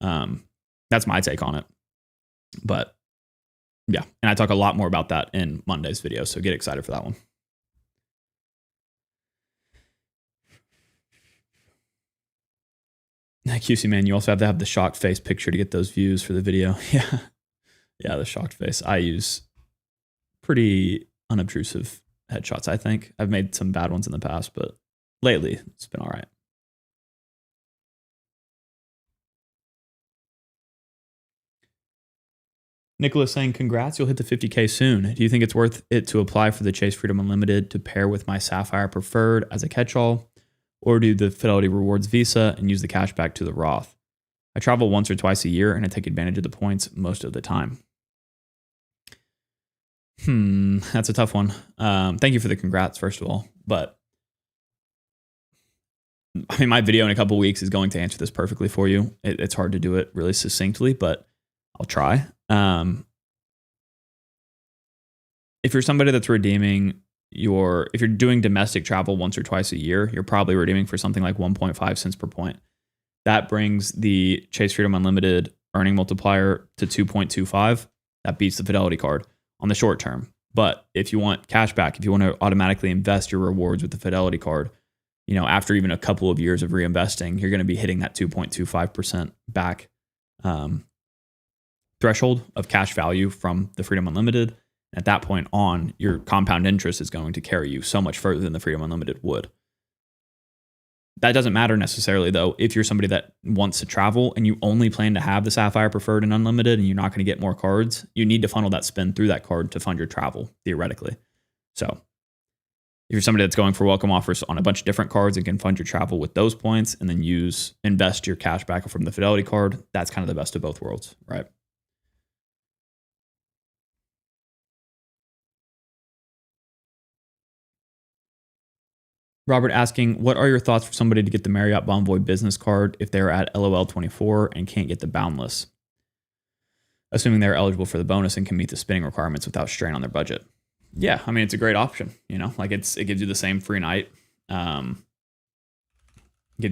That's my take on it. But yeah, and I talk a lot more about that in Monday's video, so get excited for that one. QC man, you also have to have the shocked face picture to get those views for the video. Yeah, the shocked face. I use pretty unobtrusive headshots, I think. I've made some bad ones in the past, but lately it's been all right. Nicholas saying, congrats, you'll hit the 50K soon. Do you think it's worth it to apply for the Chase Freedom Unlimited to pair with my Sapphire Preferred as a catch-all, or do the Fidelity Rewards Visa and use the cash back to the Roth? I travel once or twice a year and I take advantage of the points most of the time. That's a tough one. Thank you for the congrats, first of all. But I mean, my video in a couple weeks is going to answer this perfectly for you. It's hard to do it really succinctly, but I'll try. If you're somebody that's redeeming if you're doing domestic travel once or twice a year, you're probably redeeming for something like 1.5 cents per point. That brings the Chase Freedom Unlimited earning multiplier to 2.25. That beats the Fidelity card on the short term. But if you want cash back, if you want to automatically invest your rewards with the Fidelity card, after even a couple of years of reinvesting, you're going to be hitting that 2.25% back threshold of cash value from the Freedom Unlimited. At that point on, your compound interest is going to carry you so much further than the Freedom Unlimited would. That doesn't matter necessarily, though, if you're somebody that wants to travel and you only plan to have the Sapphire Preferred and Unlimited and you're not going to get more cards. You need to funnel that spend through that card to fund your travel, theoretically. So if you're somebody that's going for welcome offers on a bunch of different cards and can fund your travel with those points and then invest your cash back from the Fidelity card, that's kind of the best of both worlds, right? Robert asking, what are your thoughts for somebody to get the Marriott Bonvoy business card if they're at LOL 24 and can't get the boundless, assuming they're eligible for the bonus and can meet the spending requirements without strain on their budget? Yeah, I mean, it's a great option. Like it gives you the same free night, gives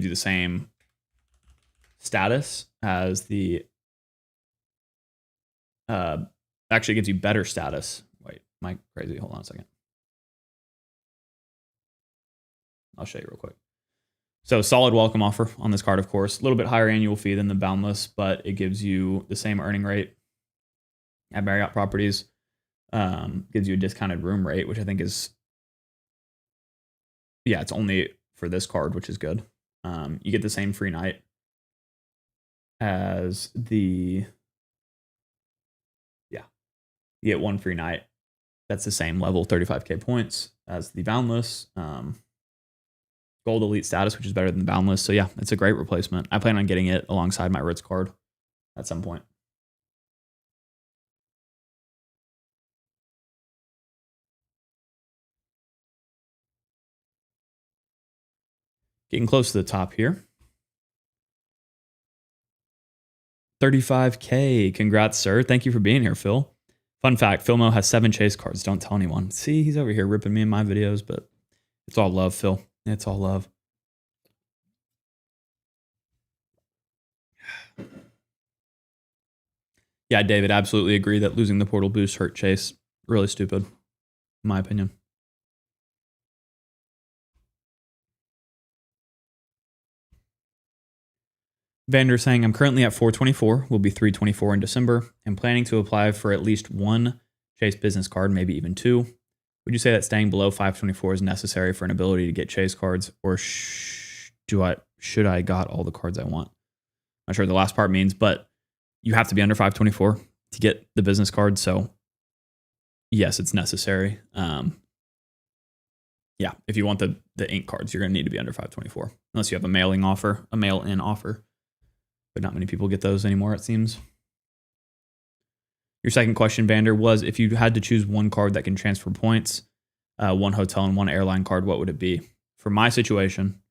you the same status as the, actually gives you better status. Wait, am I crazy? Hold on a second. I'll show you real quick. So solid welcome offer on this card, of course. A little bit higher annual fee than the boundless, but it gives you the same earning rate at Marriott properties. Gives you a discounted room rate, which I think is, it's only for this card, which is good. You get the same free night as you get one free night. That's the same level, 35K points as the boundless. Gold elite status, which is better than the boundless. So yeah, it's a great replacement. I plan on getting it alongside my Ritz card at some point. Getting close to the top here. 35K. Congrats, sir. Thank you for being here, Phil. Fun fact, Philmo has 7 chase cards. Don't tell anyone. See, he's over here ripping me in my videos, but it's all love, Phil. It's all love. Yeah, David, absolutely agree that losing the portal boost hurt Chase. Really stupid, in my opinion. Vander saying, I'm currently at 424, will be 324 in December, and planning to apply for at least one Chase business card, maybe even 2. Would you say that staying below 524 is necessary for an ability to get Chase cards, or should I got all the cards I want? I'm not sure what the last part means, but you have to be under 524 to get the business card. So yes, it's necessary. If you want the ink cards, you're going to need to be under 524, unless you have a mail-in offer. But not many people get those anymore, it seems. Your second question, Vander, was if you had to choose one card that can transfer points, one hotel and one airline card, what would it be? For my situation,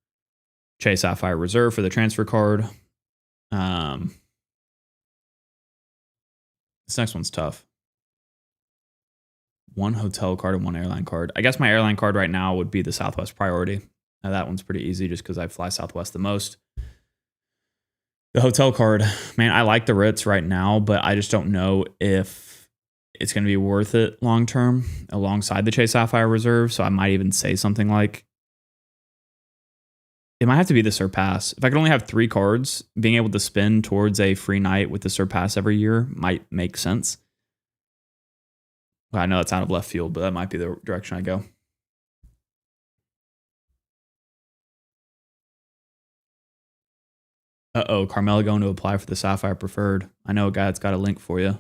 Chase Sapphire Reserve for the transfer card. This next one's tough. One hotel card and one airline card. I guess my airline card right now would be the Southwest Priority. Now that one's pretty easy just because I fly Southwest the most. The hotel card, man, I like the Ritz right now, but I just don't know if it's going to be worth it long term alongside the Chase Sapphire Reserve. So I might even say something like, it might have to be the Surpass. If I could only have 3 cards, being able to spend towards a free night with the Surpass every year might make sense. Well, I know it's out of left field, but that might be the direction I go. Carmela going to apply for the Sapphire Preferred. I know a guy that's got a link for you.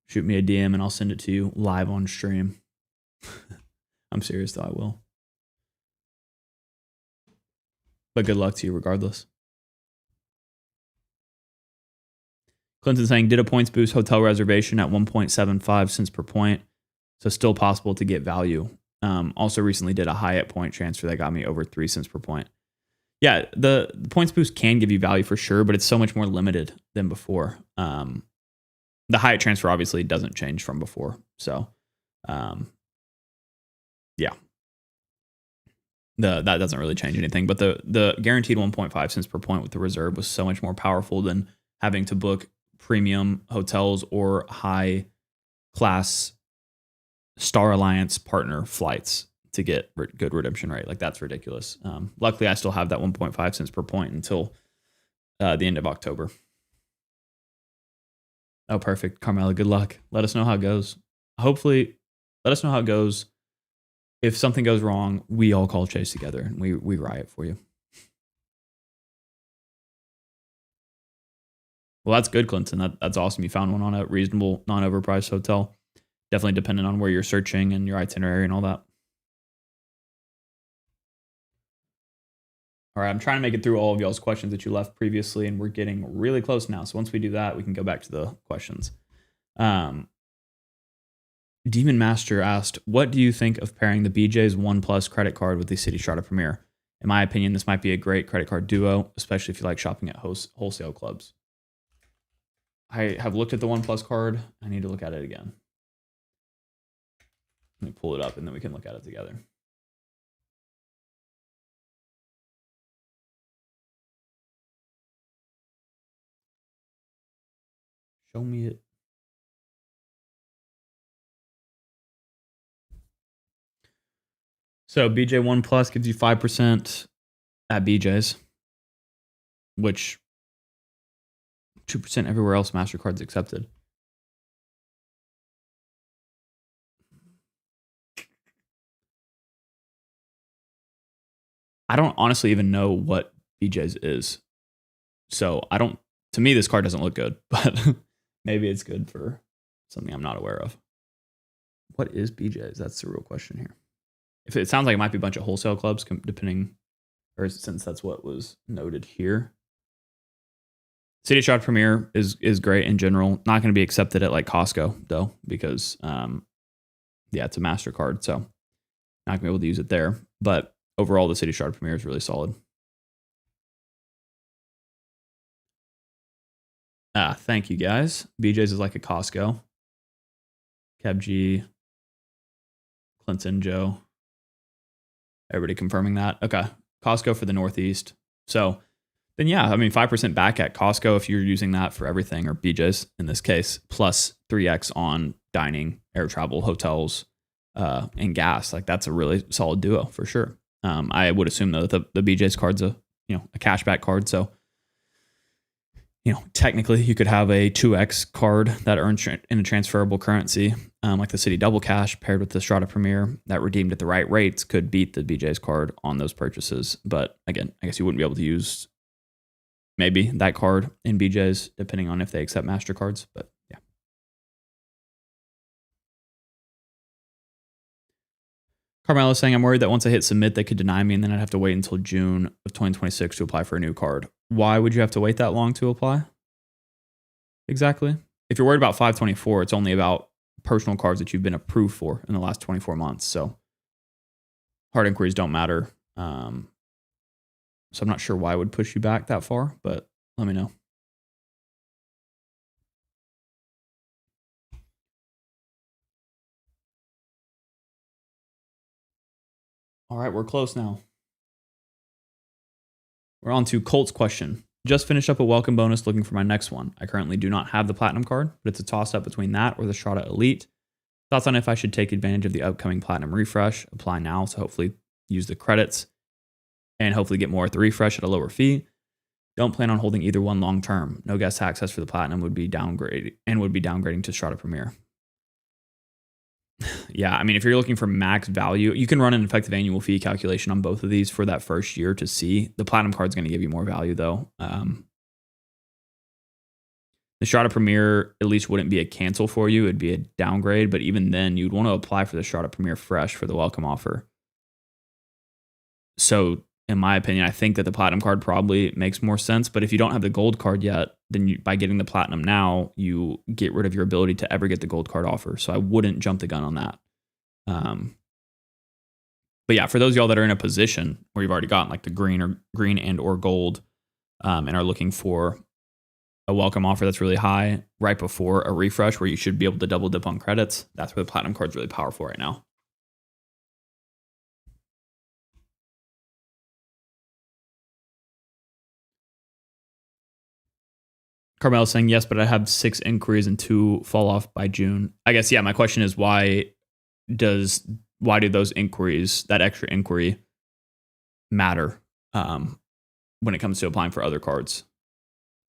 Shoot me a DM and I'll send it to you live on stream. I'm serious though, I will. But good luck to you regardless. Clinton saying, did a points boost hotel reservation at 1.75 cents per point. So still possible to get value. Also recently did a Hyatt point transfer that got me over 3 cents per point. Yeah, the points boost can give you value for sure, but it's so much more limited than before. The Hyatt transfer obviously doesn't change from before. So, yeah. That doesn't really change anything. But the guaranteed 1.5 cents per point with the reserve was so much more powerful than having to book premium hotels or high class Star Alliance partner flights to get good redemption rate. Like that's ridiculous. Luckily, I still have that 1.5 cents per point until the end of October. Oh, perfect. Carmela, good luck. Let us know how it goes. Hopefully, let us know how it goes. If something goes wrong, we all call Chase together and we riot for you. Well, that's good, Clinton. That's awesome. You found one on a reasonable, non-overpriced hotel. Definitely dependent on where you're searching and your itinerary and all that. All right, I'm trying to make it through all of y'all's questions that you left previously, and we're getting really close now. So once we do that, we can go back to the questions. Demon Master asked, what do you think of pairing the BJ's One Plus credit card with the Citi Strata Premier? In my opinion, this might be a great credit card duo, especially if you like shopping at wholesale clubs. I have looked at the One Plus card. I need to look at it again. Let me pull it up and then we can look at it together. Show me it. So BJ One Plus gives you 5% at BJ's, which 2% everywhere else MasterCard's accepted. I don't honestly even know what BJ's is. So to me, this card doesn't look good, but maybe it's good for something I'm not aware of. What is BJ's? That's the real question here. If it sounds like it might be a bunch of wholesale clubs, depending, or since that's what was noted here. Citi Strata Premier is great in general. Not going to be accepted at like Costco though, because it's a MasterCard, so not going to be able to use it there. But overall, the Citi Strata Premier is really solid. Thank you guys. BJ's is like a Costco. Kev G, Clinton, Joe. Everybody confirming that. Okay. Costco for the Northeast. So then, yeah, I mean, 5% back at Costco if you're using that for everything, or BJ's in this case, plus 3x on dining, air travel, hotels, and gas. Like that's a really solid duo for sure. I would assume though that the BJ's card's a cashback card. So, technically you could have a 2x card that earns in a transferable currency, like the Citi Double Cash paired with the Strata Premier that redeemed at the right rates could beat the BJ's card on those purchases. But again, I guess you wouldn't be able to use maybe that card in BJ's depending on if they accept MasterCards. But yeah. Carmelo saying, I'm worried that once I hit submit, they could deny me and then I'd have to wait until June of 2026 to apply for a new card. Why would you have to wait that long to apply? Exactly. If you're worried about 524, it's only about personal cards that you've been approved for in the last 24 months. So hard inquiries don't matter. So I'm not sure why I would push you back that far, but let me know. All right, we're close now. We're on to Colt's question. Just finished up a welcome bonus looking for my next one. I currently do not have the Platinum card, but it's a toss-up between that or the Strata Elite. Thoughts on if I should take advantage of the upcoming Platinum refresh, apply now to hopefully use the credits, and hopefully get more at the refresh at a lower fee. Don't plan on holding either one long term. No guest access for the Platinum would be downgrading to Strata Premier. Yeah, I mean, if you're looking for max value, you can run an effective annual fee calculation on both of these for that first year to see. The platinum card's going to give you more value though. The Strata Premier at least wouldn't be a cancel for you. It'd be a downgrade, but even then you'd want to apply for the Strata Premier fresh for the welcome offer. So in my opinion, I think that the platinum card probably makes more sense. But if you don't have the gold card yet, then by getting the platinum now, you get rid of your ability to ever get the gold card offer. So I wouldn't jump the gun on that. But yeah, for those of y'all that are in a position where you've already gotten like the green and or gold, and are looking for a welcome offer that's really high right before a refresh where you should be able to double dip on credits, that's where the platinum card's really powerful right now. Carmel saying yes, but I have 6 inquiries and 2 fall off by June. I guess, yeah, my question is why do those inquiries, that extra inquiry, matter when it comes to applying for other cards?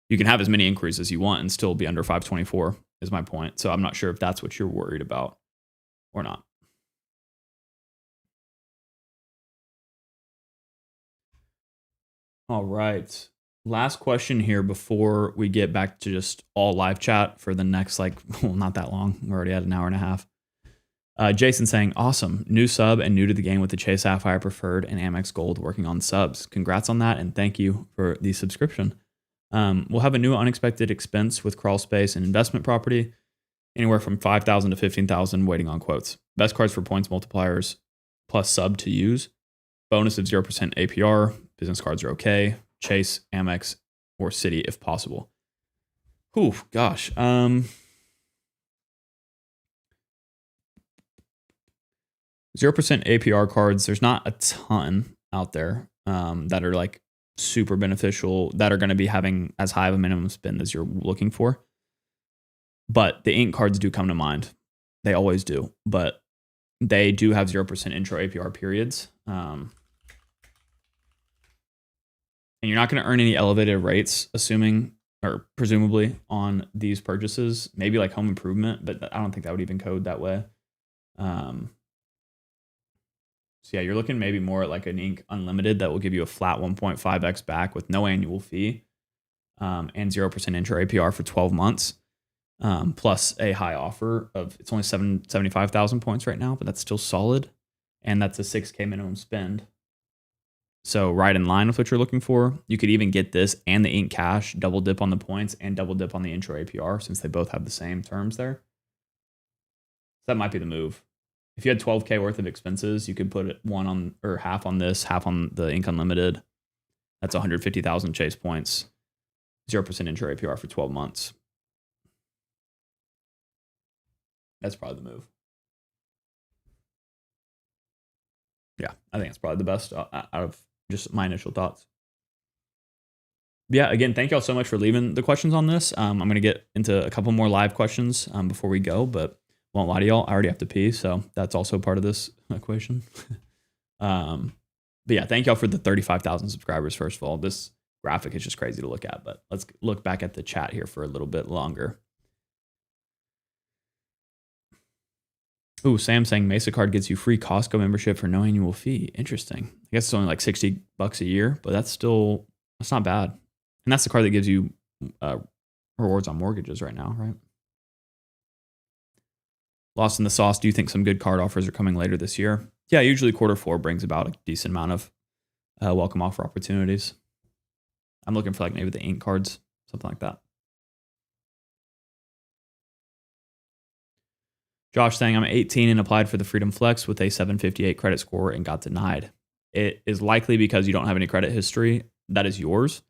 You can have as many inquiries as you want and still be under 524 is my point. So I'm not sure if that's what you're worried about or not. All right. Last question here before we get back to just all live chat for the next, not that long. We're already at an hour and a half. Jason saying, awesome. New sub and new to the game with the Chase Sapphire Preferred and Amex Gold working on subs. Congrats on that. And thank you for the subscription. We'll have a new unexpected expense with crawl space and investment property, anywhere from 5,000 to 15,000 waiting on quotes. Best cards for points multipliers plus sub to use. Bonus of 0% APR. Business cards are okay. Chase, Amex, or Citi if possible. Whew, gosh. 0% APR cards, there's not a ton out there that are like super beneficial, that are going to be having as high of a minimum spend as you're looking for. But the ink cards do come to mind. They always do. But they do have 0% intro APR periods. And you're not going to earn any elevated rates, presumably on these purchases. Maybe like home improvement, but I don't think that would even code that way. So yeah, you're looking maybe more at like an ink unlimited that will give you a flat 1.5x back with no annual fee, and 0% intro APR for 12 months, plus a high offer of, it's only 75,000 points right now, but that's still solid. And that's a 6K minimum spend. So right in line with what you're looking for. You could even get this and the ink cash, double dip on the points and double dip on the intro APR since they both have the same terms there. So that might be the move. If you had 12K worth of expenses, you could put it half on this, half on the ink unlimited. That's 150,000 chase points, 0% intro APR for 12 months. That's probably the move. Yeah, I think that's probably the best out of just my initial thoughts. Yeah, again, thank y'all so much for leaving the questions on this. I'm going to get into a couple more live questions before we go, but won't lie to y'all, I already have to pee, so that's also part of this equation. But yeah, thank y'all for the 35,000 subscribers, first of all. This graphic is just crazy to look at, but let's look back at the chat here for a little bit longer. Ooh, Sam saying Mesa card gets you free Costco membership for no annual fee. Interesting. I guess it's only like $60 a year, but that's not bad. And that's the card that gives you rewards on mortgages right now, right? Lost in the sauce. Do you think some good card offers are coming later this year? Yeah, usually Q4 brings about a decent amount of welcome offer opportunities. I'm looking for like maybe the ink cards, something like that. Josh saying, I'm 18 and applied for the Freedom Flex with a 758 credit score and got denied. It is likely because you don't have any credit history. That is yours.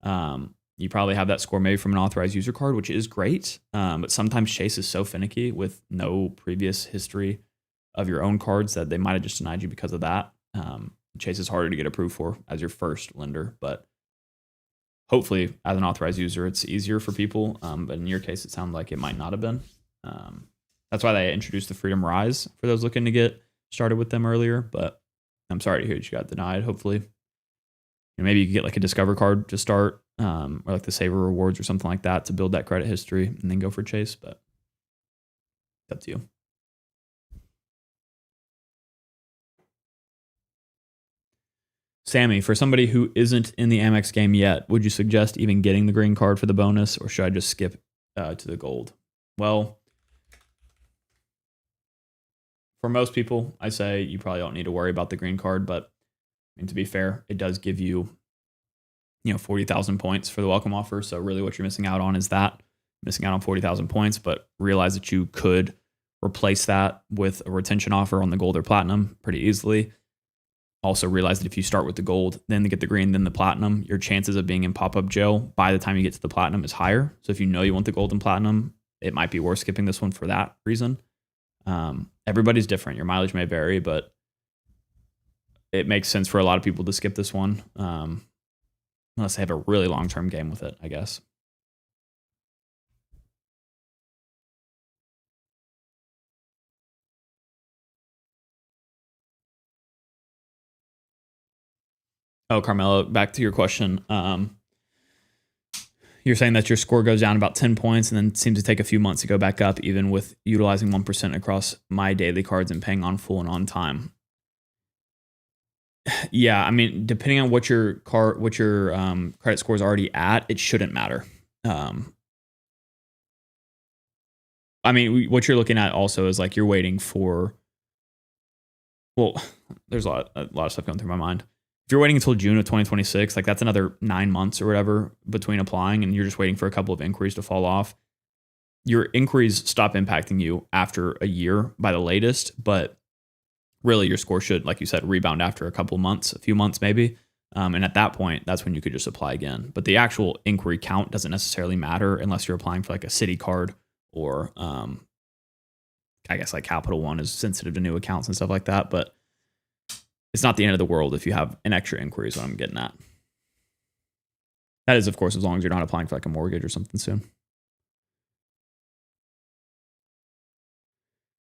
You probably have that score maybe from an authorized user card, which is great. But sometimes Chase is so finicky with no previous history of your own cards that they might have just denied you because of that. Chase is harder to get approved for as your first lender, but hopefully as an authorized user, it's easier for people. But in your case, it sounded like it might not have been. That's why they introduced the Freedom Rise for those looking to get started with them earlier. But I'm sorry to hear that you got denied. Hopefully, maybe you could get like a Discover card to start, or like the Saver Rewards or something like that to build that credit history and then go for Chase. But it's up to you. Sammy, for somebody who isn't in the Amex game yet, would you suggest even getting the green card for the bonus, or should I just skip to the gold? Well, for most people, I say you probably don't need to worry about the green card, but I mean, to be fair, it does give you, 40,000 points for the welcome offer. So really what you're missing out on is that, missing out on 40,000 points, but realize that you could replace that with a retention offer on the gold or platinum pretty easily. Also realize that if you start with the gold, then get the green, then the platinum, your chances of being in pop-up jail by the time you get to the platinum is higher. So if you know you want the gold and platinum, it might be worth skipping this one for that reason. Everybody's different. Your mileage may vary, but it makes sense for a lot of people to skip this one, unless they have a really long-term game with it, I guess. Oh, Carmelo, back to your question. You're saying that your score goes down about 10 points and then seems to take a few months to go back up, even with utilizing 1% across my daily cards and paying on full and on time. Yeah, I mean, depending on what your credit score is already at, it shouldn't matter. I mean, what you're looking at also is like you're waiting for. Well, there's a lot of stuff going through my mind. If you're waiting until June of 2026, like that's another 9 months or whatever between applying, and you're just waiting for a couple of inquiries to fall off. Your inquiries stop impacting you after a year by the latest, but really your score should, like you said, rebound after a couple months, a few months maybe. And at that point, that's when you could just apply again. But the actual inquiry count doesn't necessarily matter unless you're applying for like a Citi card or I guess like Capital One is sensitive to new accounts and stuff like that. But it's not the end of the world if you have an extra inquiry is what I'm getting at. That is, of course, as long as you're not applying for like a mortgage or something soon.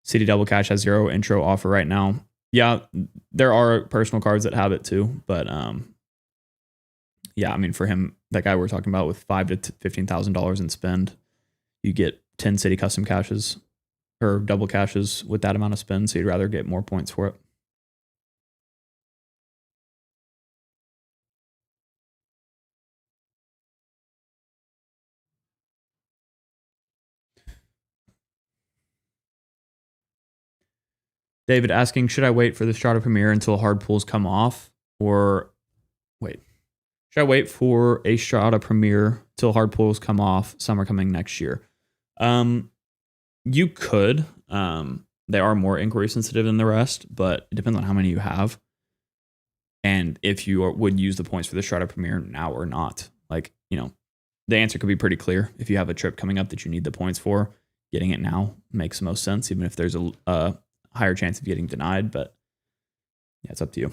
Citi Double Cash has 0 intro offer right now. Yeah, there are personal cards that have it too, but yeah, I mean for him, that guy we're talking about with $5,000 to $15,000 in spend, you get 10 Citi custom cashes or double cashes with that amount of spend, so you'd rather get more points for it. David asking, should I wait for the Strata Premier until hard pulls come off? Or wait, should I wait for a Strata Premier till hard pulls come off? Some are coming next year. You could. They are more inquiry sensitive than the rest, but it depends on how many you have. And if you would use the points for the Strata Premier now or not. Like, the answer could be pretty clear. If you have a trip coming up that you need the points for, getting it now makes the most sense, even if there's a higher chance of getting denied, but yeah, it's up to you.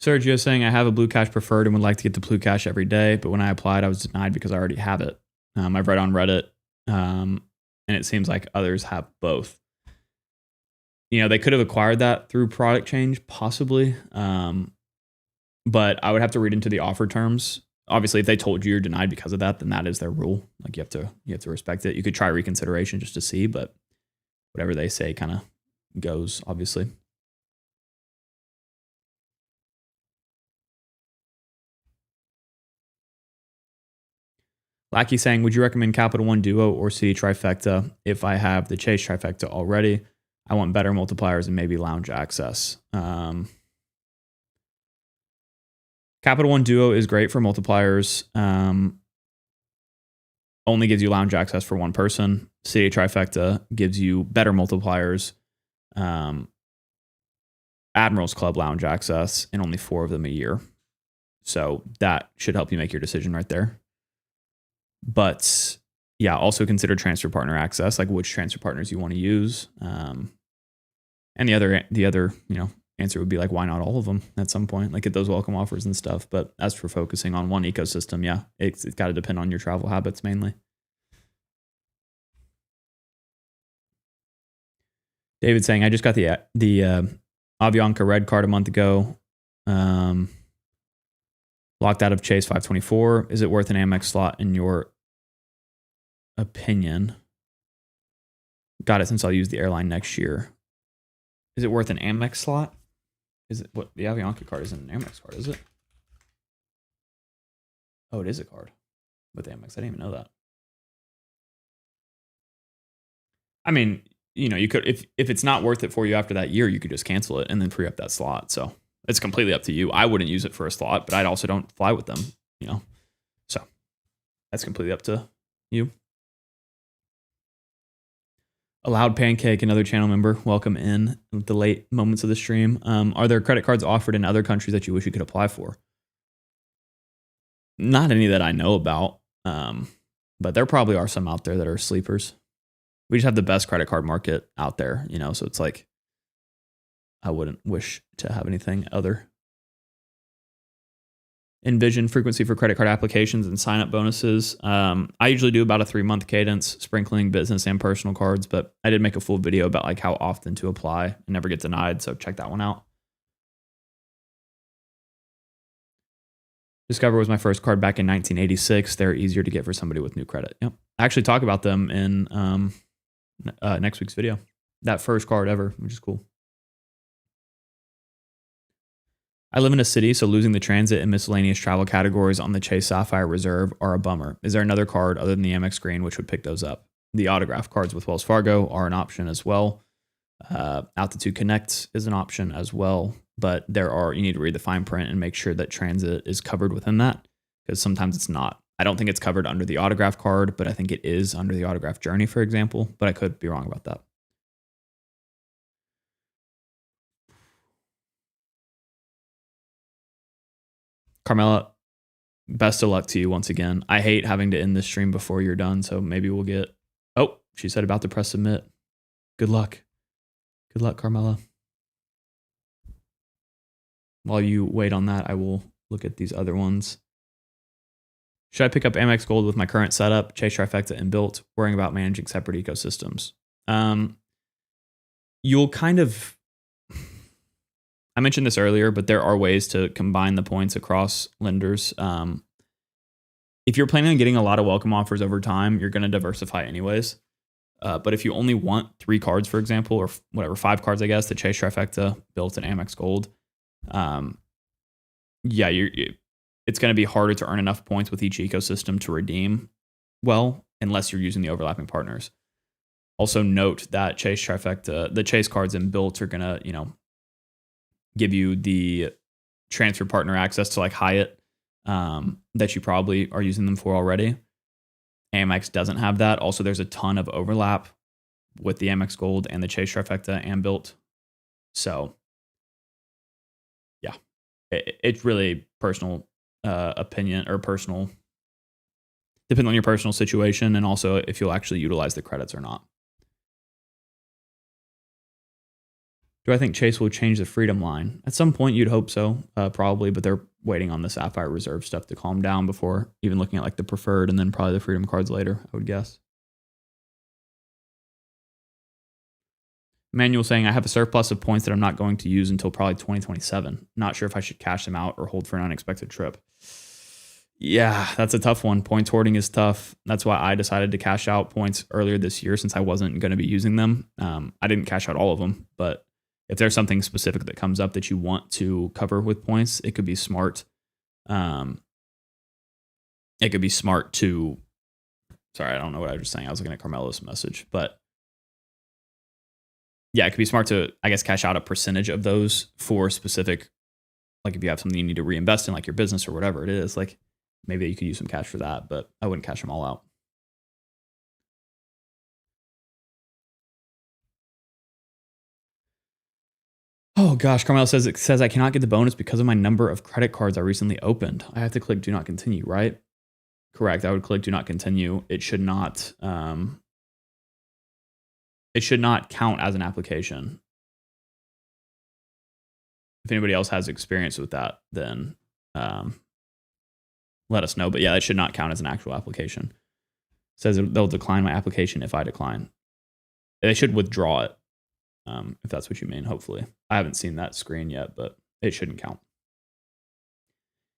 Sergio saying, I have a Blue Cash preferred and would like to get the Blue Cash every day, but when I applied, I was denied because I already have it. I've read on Reddit, and it seems like others have both. They could have acquired that through product change, possibly, but I would have to read into the offer terms. Obviously, if they told you you're denied because of that, then that is their rule. Like you have to respect it. You could try reconsideration just to see, but whatever they say kind of goes, obviously. Lackey saying, would you recommend Capital One Duo or Citi Trifecta if I have the Chase Trifecta already? I want better multipliers and maybe lounge access. Capital One Duo is great for multipliers. Only gives you lounge access for one person. Citi Trifecta gives you better multipliers. Admirals Club lounge access and only 4 of them a year. So that should help you make your decision right there. But yeah, also consider transfer partner access, like which transfer partners you want to use. And the other answer would be like, why not all of them at some point? Like get those welcome offers and stuff. But as for focusing on one ecosystem, yeah, it's got to depend on your travel habits mainly. David saying, I just got the Avianca Red card a month ago. Locked out of Chase 524. Is it worth an Amex slot in your opinion? Got it since I'll use the airline next year. Is it worth an Amex slot? Is it what the Avianca card isn't an Amex card, is it? Oh, it is a card with Amex. I didn't even know that. I mean, you could if it's not worth it for you after that year, you could just cancel it and then free up that slot. So it's completely up to you. I wouldn't use it for a slot, but I also don't fly with them, So that's completely up to you. Allowed Pancake, another channel member, welcome in with the late moments of the stream. Are there credit cards offered in other countries that you wish you could apply for? Not any that I know about, but there probably are some out there that are sleepers. We just have the best credit card market out there, so it's like I wouldn't wish to have anything other. Envision frequency for credit card applications and sign-up bonuses. I usually do about a 3-month cadence, sprinkling business and personal cards, but I did make a full video about like how often to apply and never get denied, so check that one out. Discover was my first card back in 1986. They're easier to get for somebody with new credit. Yep. I actually talk about them in next week's video. That first card ever, which is cool. I live in a city, so losing the transit and miscellaneous travel categories on the Chase Sapphire Reserve are a bummer. Is there another card other than the Amex Green which would pick those up? The autograph cards with Wells Fargo are an option as well. Altitude Connect is an option as well, but you need to read the fine print and make sure that transit is covered within that, because sometimes it's not. I don't think it's covered under the autograph card, but I think it is under the autograph journey, for example, but I could be wrong about that. Carmela, best of luck to you once again. I hate having to end this stream before you're done, so maybe we'll get... Oh, she said about to press submit. Good luck. Good luck, Carmela. While you wait on that, I will look at these other ones. Should I pick up Amex Gold with my current setup, Chase Trifecta and Built, worrying about managing separate ecosystems? You'll kind of... I mentioned this earlier, but there are ways to combine the points across lenders. If you're planning on getting a lot of welcome offers over time, you're going to diversify anyways. But if you only want 3 cards, for example, or whatever, 5 cards, I guess, the Chase Trifecta, Built, and Amex Gold, it's going to be harder to earn enough points with each ecosystem to redeem well, unless you're using the overlapping partners. Also note that Chase Trifecta, the Chase cards and Built are going to, give you the transfer partner access to like Hyatt that you probably are using them for already. Amex doesn't have that. Also, there's a ton of overlap with the Amex Gold and the Chase Trifecta and Built. So, yeah, it's really personal opinion or personal, depending on your personal situation and also if you'll actually utilize the credits or not. Do I think Chase will change the Freedom line? At some point, you'd hope so, probably, but they're waiting on the Sapphire Reserve stuff to calm down before even looking at like the preferred and then probably the Freedom cards later, I would guess. Manuel saying, I have a surplus of points that I'm not going to use until probably 2027. Not sure if I should cash them out or hold for an unexpected trip. Yeah, that's a tough one. Points hoarding is tough. That's why I decided to cash out points earlier this year since I wasn't going to be using them. I didn't cash out all of them, but if there's something specific that comes up that you want to cover with points, it could be smart. It could be smart to... Sorry, I don't know what I was just saying. I was looking at Carmelo's message, but yeah, it could be smart to, I guess, cash out a percentage of those for specific, like if you have something you need to reinvest in, like your business or whatever it is, like maybe you could use some cash for that, but I wouldn't cash them all out. Oh gosh, Carmelo says I cannot get the bonus because of my number of credit cards I recently opened. I have to click do not continue, right? Correct. I would click do not continue. It should not count as an application. If anybody else has experience with that, then let us know. But yeah, it should not count as an actual application. It says they'll decline my application if I decline. They should withdraw it, if that's what you mean, hopefully. I haven't seen that screen yet, but it shouldn't count.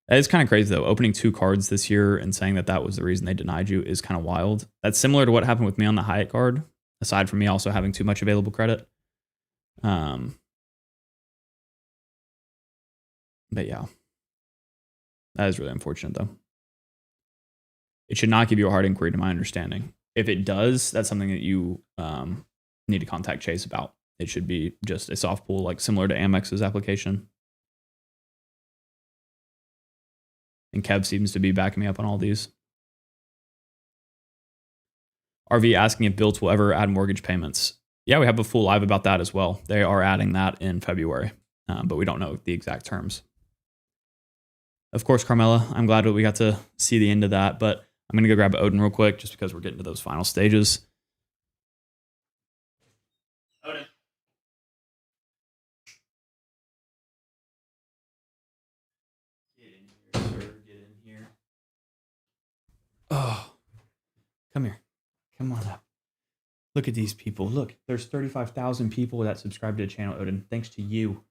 That is kind of crazy, though. Opening 2 cards this year and saying that was the reason they denied you is kind of wild. That's similar to what happened with me on the Hyatt card, aside from me also having too much available credit. But yeah, that is really unfortunate, though. It should not give you a hard inquiry, to my understanding. If it does, that's something that you need to contact Chase about. It should be just a soft pull, like similar to Amex's application. And Kev seems to be backing me up on all these. RV asking if Built will ever add mortgage payments. Yeah, we have a full live about that as well. They are adding that in February, but we don't know the exact terms. Of course, Carmela, I'm glad that we got to see the end of that, but I'm going to go grab Odin real quick just because we're getting to those final stages. Odin. Get in here, sir. Get in here. Oh, come here. Come on up. Look at these people. Look, there's 35,000 people that subscribe to the channel, Odin, thanks to you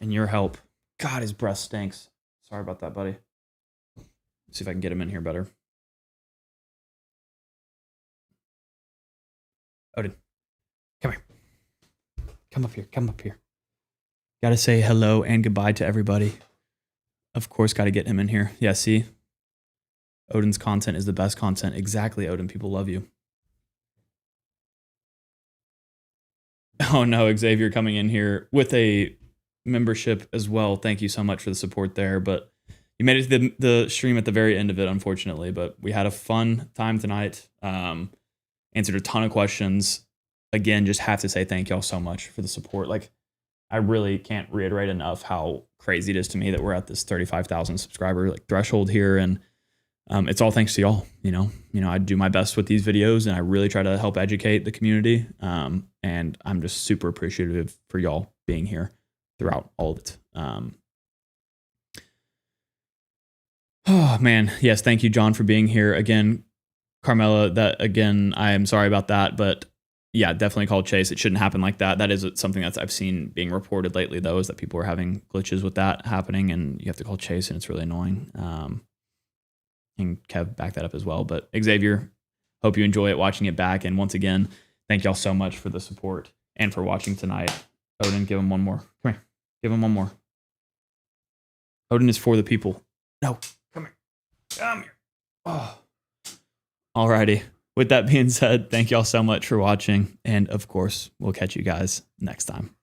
and your help. God, his breath stinks. Sorry about that, buddy. Let's see if I can get him in here better. Odin, come here. Come up here. Come up here. Got to say hello and goodbye to everybody. Of course, got to get him in here. Yeah, see? Odin's content is the best content. Exactly, Odin. People love you. Oh no, Xavier coming in here with a membership as well. Thank you so much for the support there. But you made it to the stream at the very end of it, unfortunately. But we had a fun time tonight. Answered a ton of questions. Again, just have to say thank y'all so much for the support. Like, I really can't reiterate enough how crazy it is to me that we're at this 35,000 subscriber threshold here, and it's all thanks to y'all. You know, I do my best with these videos, and I really try to help educate the community. And I'm just super appreciative for y'all being here throughout all of it. Oh man, yes, thank you, John, for being here again. Carmela, I am sorry about that, but yeah, definitely call Chase. It shouldn't happen like that. That is something that I've seen being reported lately, though, is that people are having glitches with that happening, and you have to call Chase, and it's really annoying. And Kev backed that up as well. But Xavier, hope you enjoy it watching it back. And once again, thank y'all so much for the support and for watching tonight. Odin, give him one more. Come here. Give him one more. Odin is for the people. No, come here. Come here. Oh. Alrighty. With that being said, thank y'all so much for watching. And of course, we'll catch you guys next time.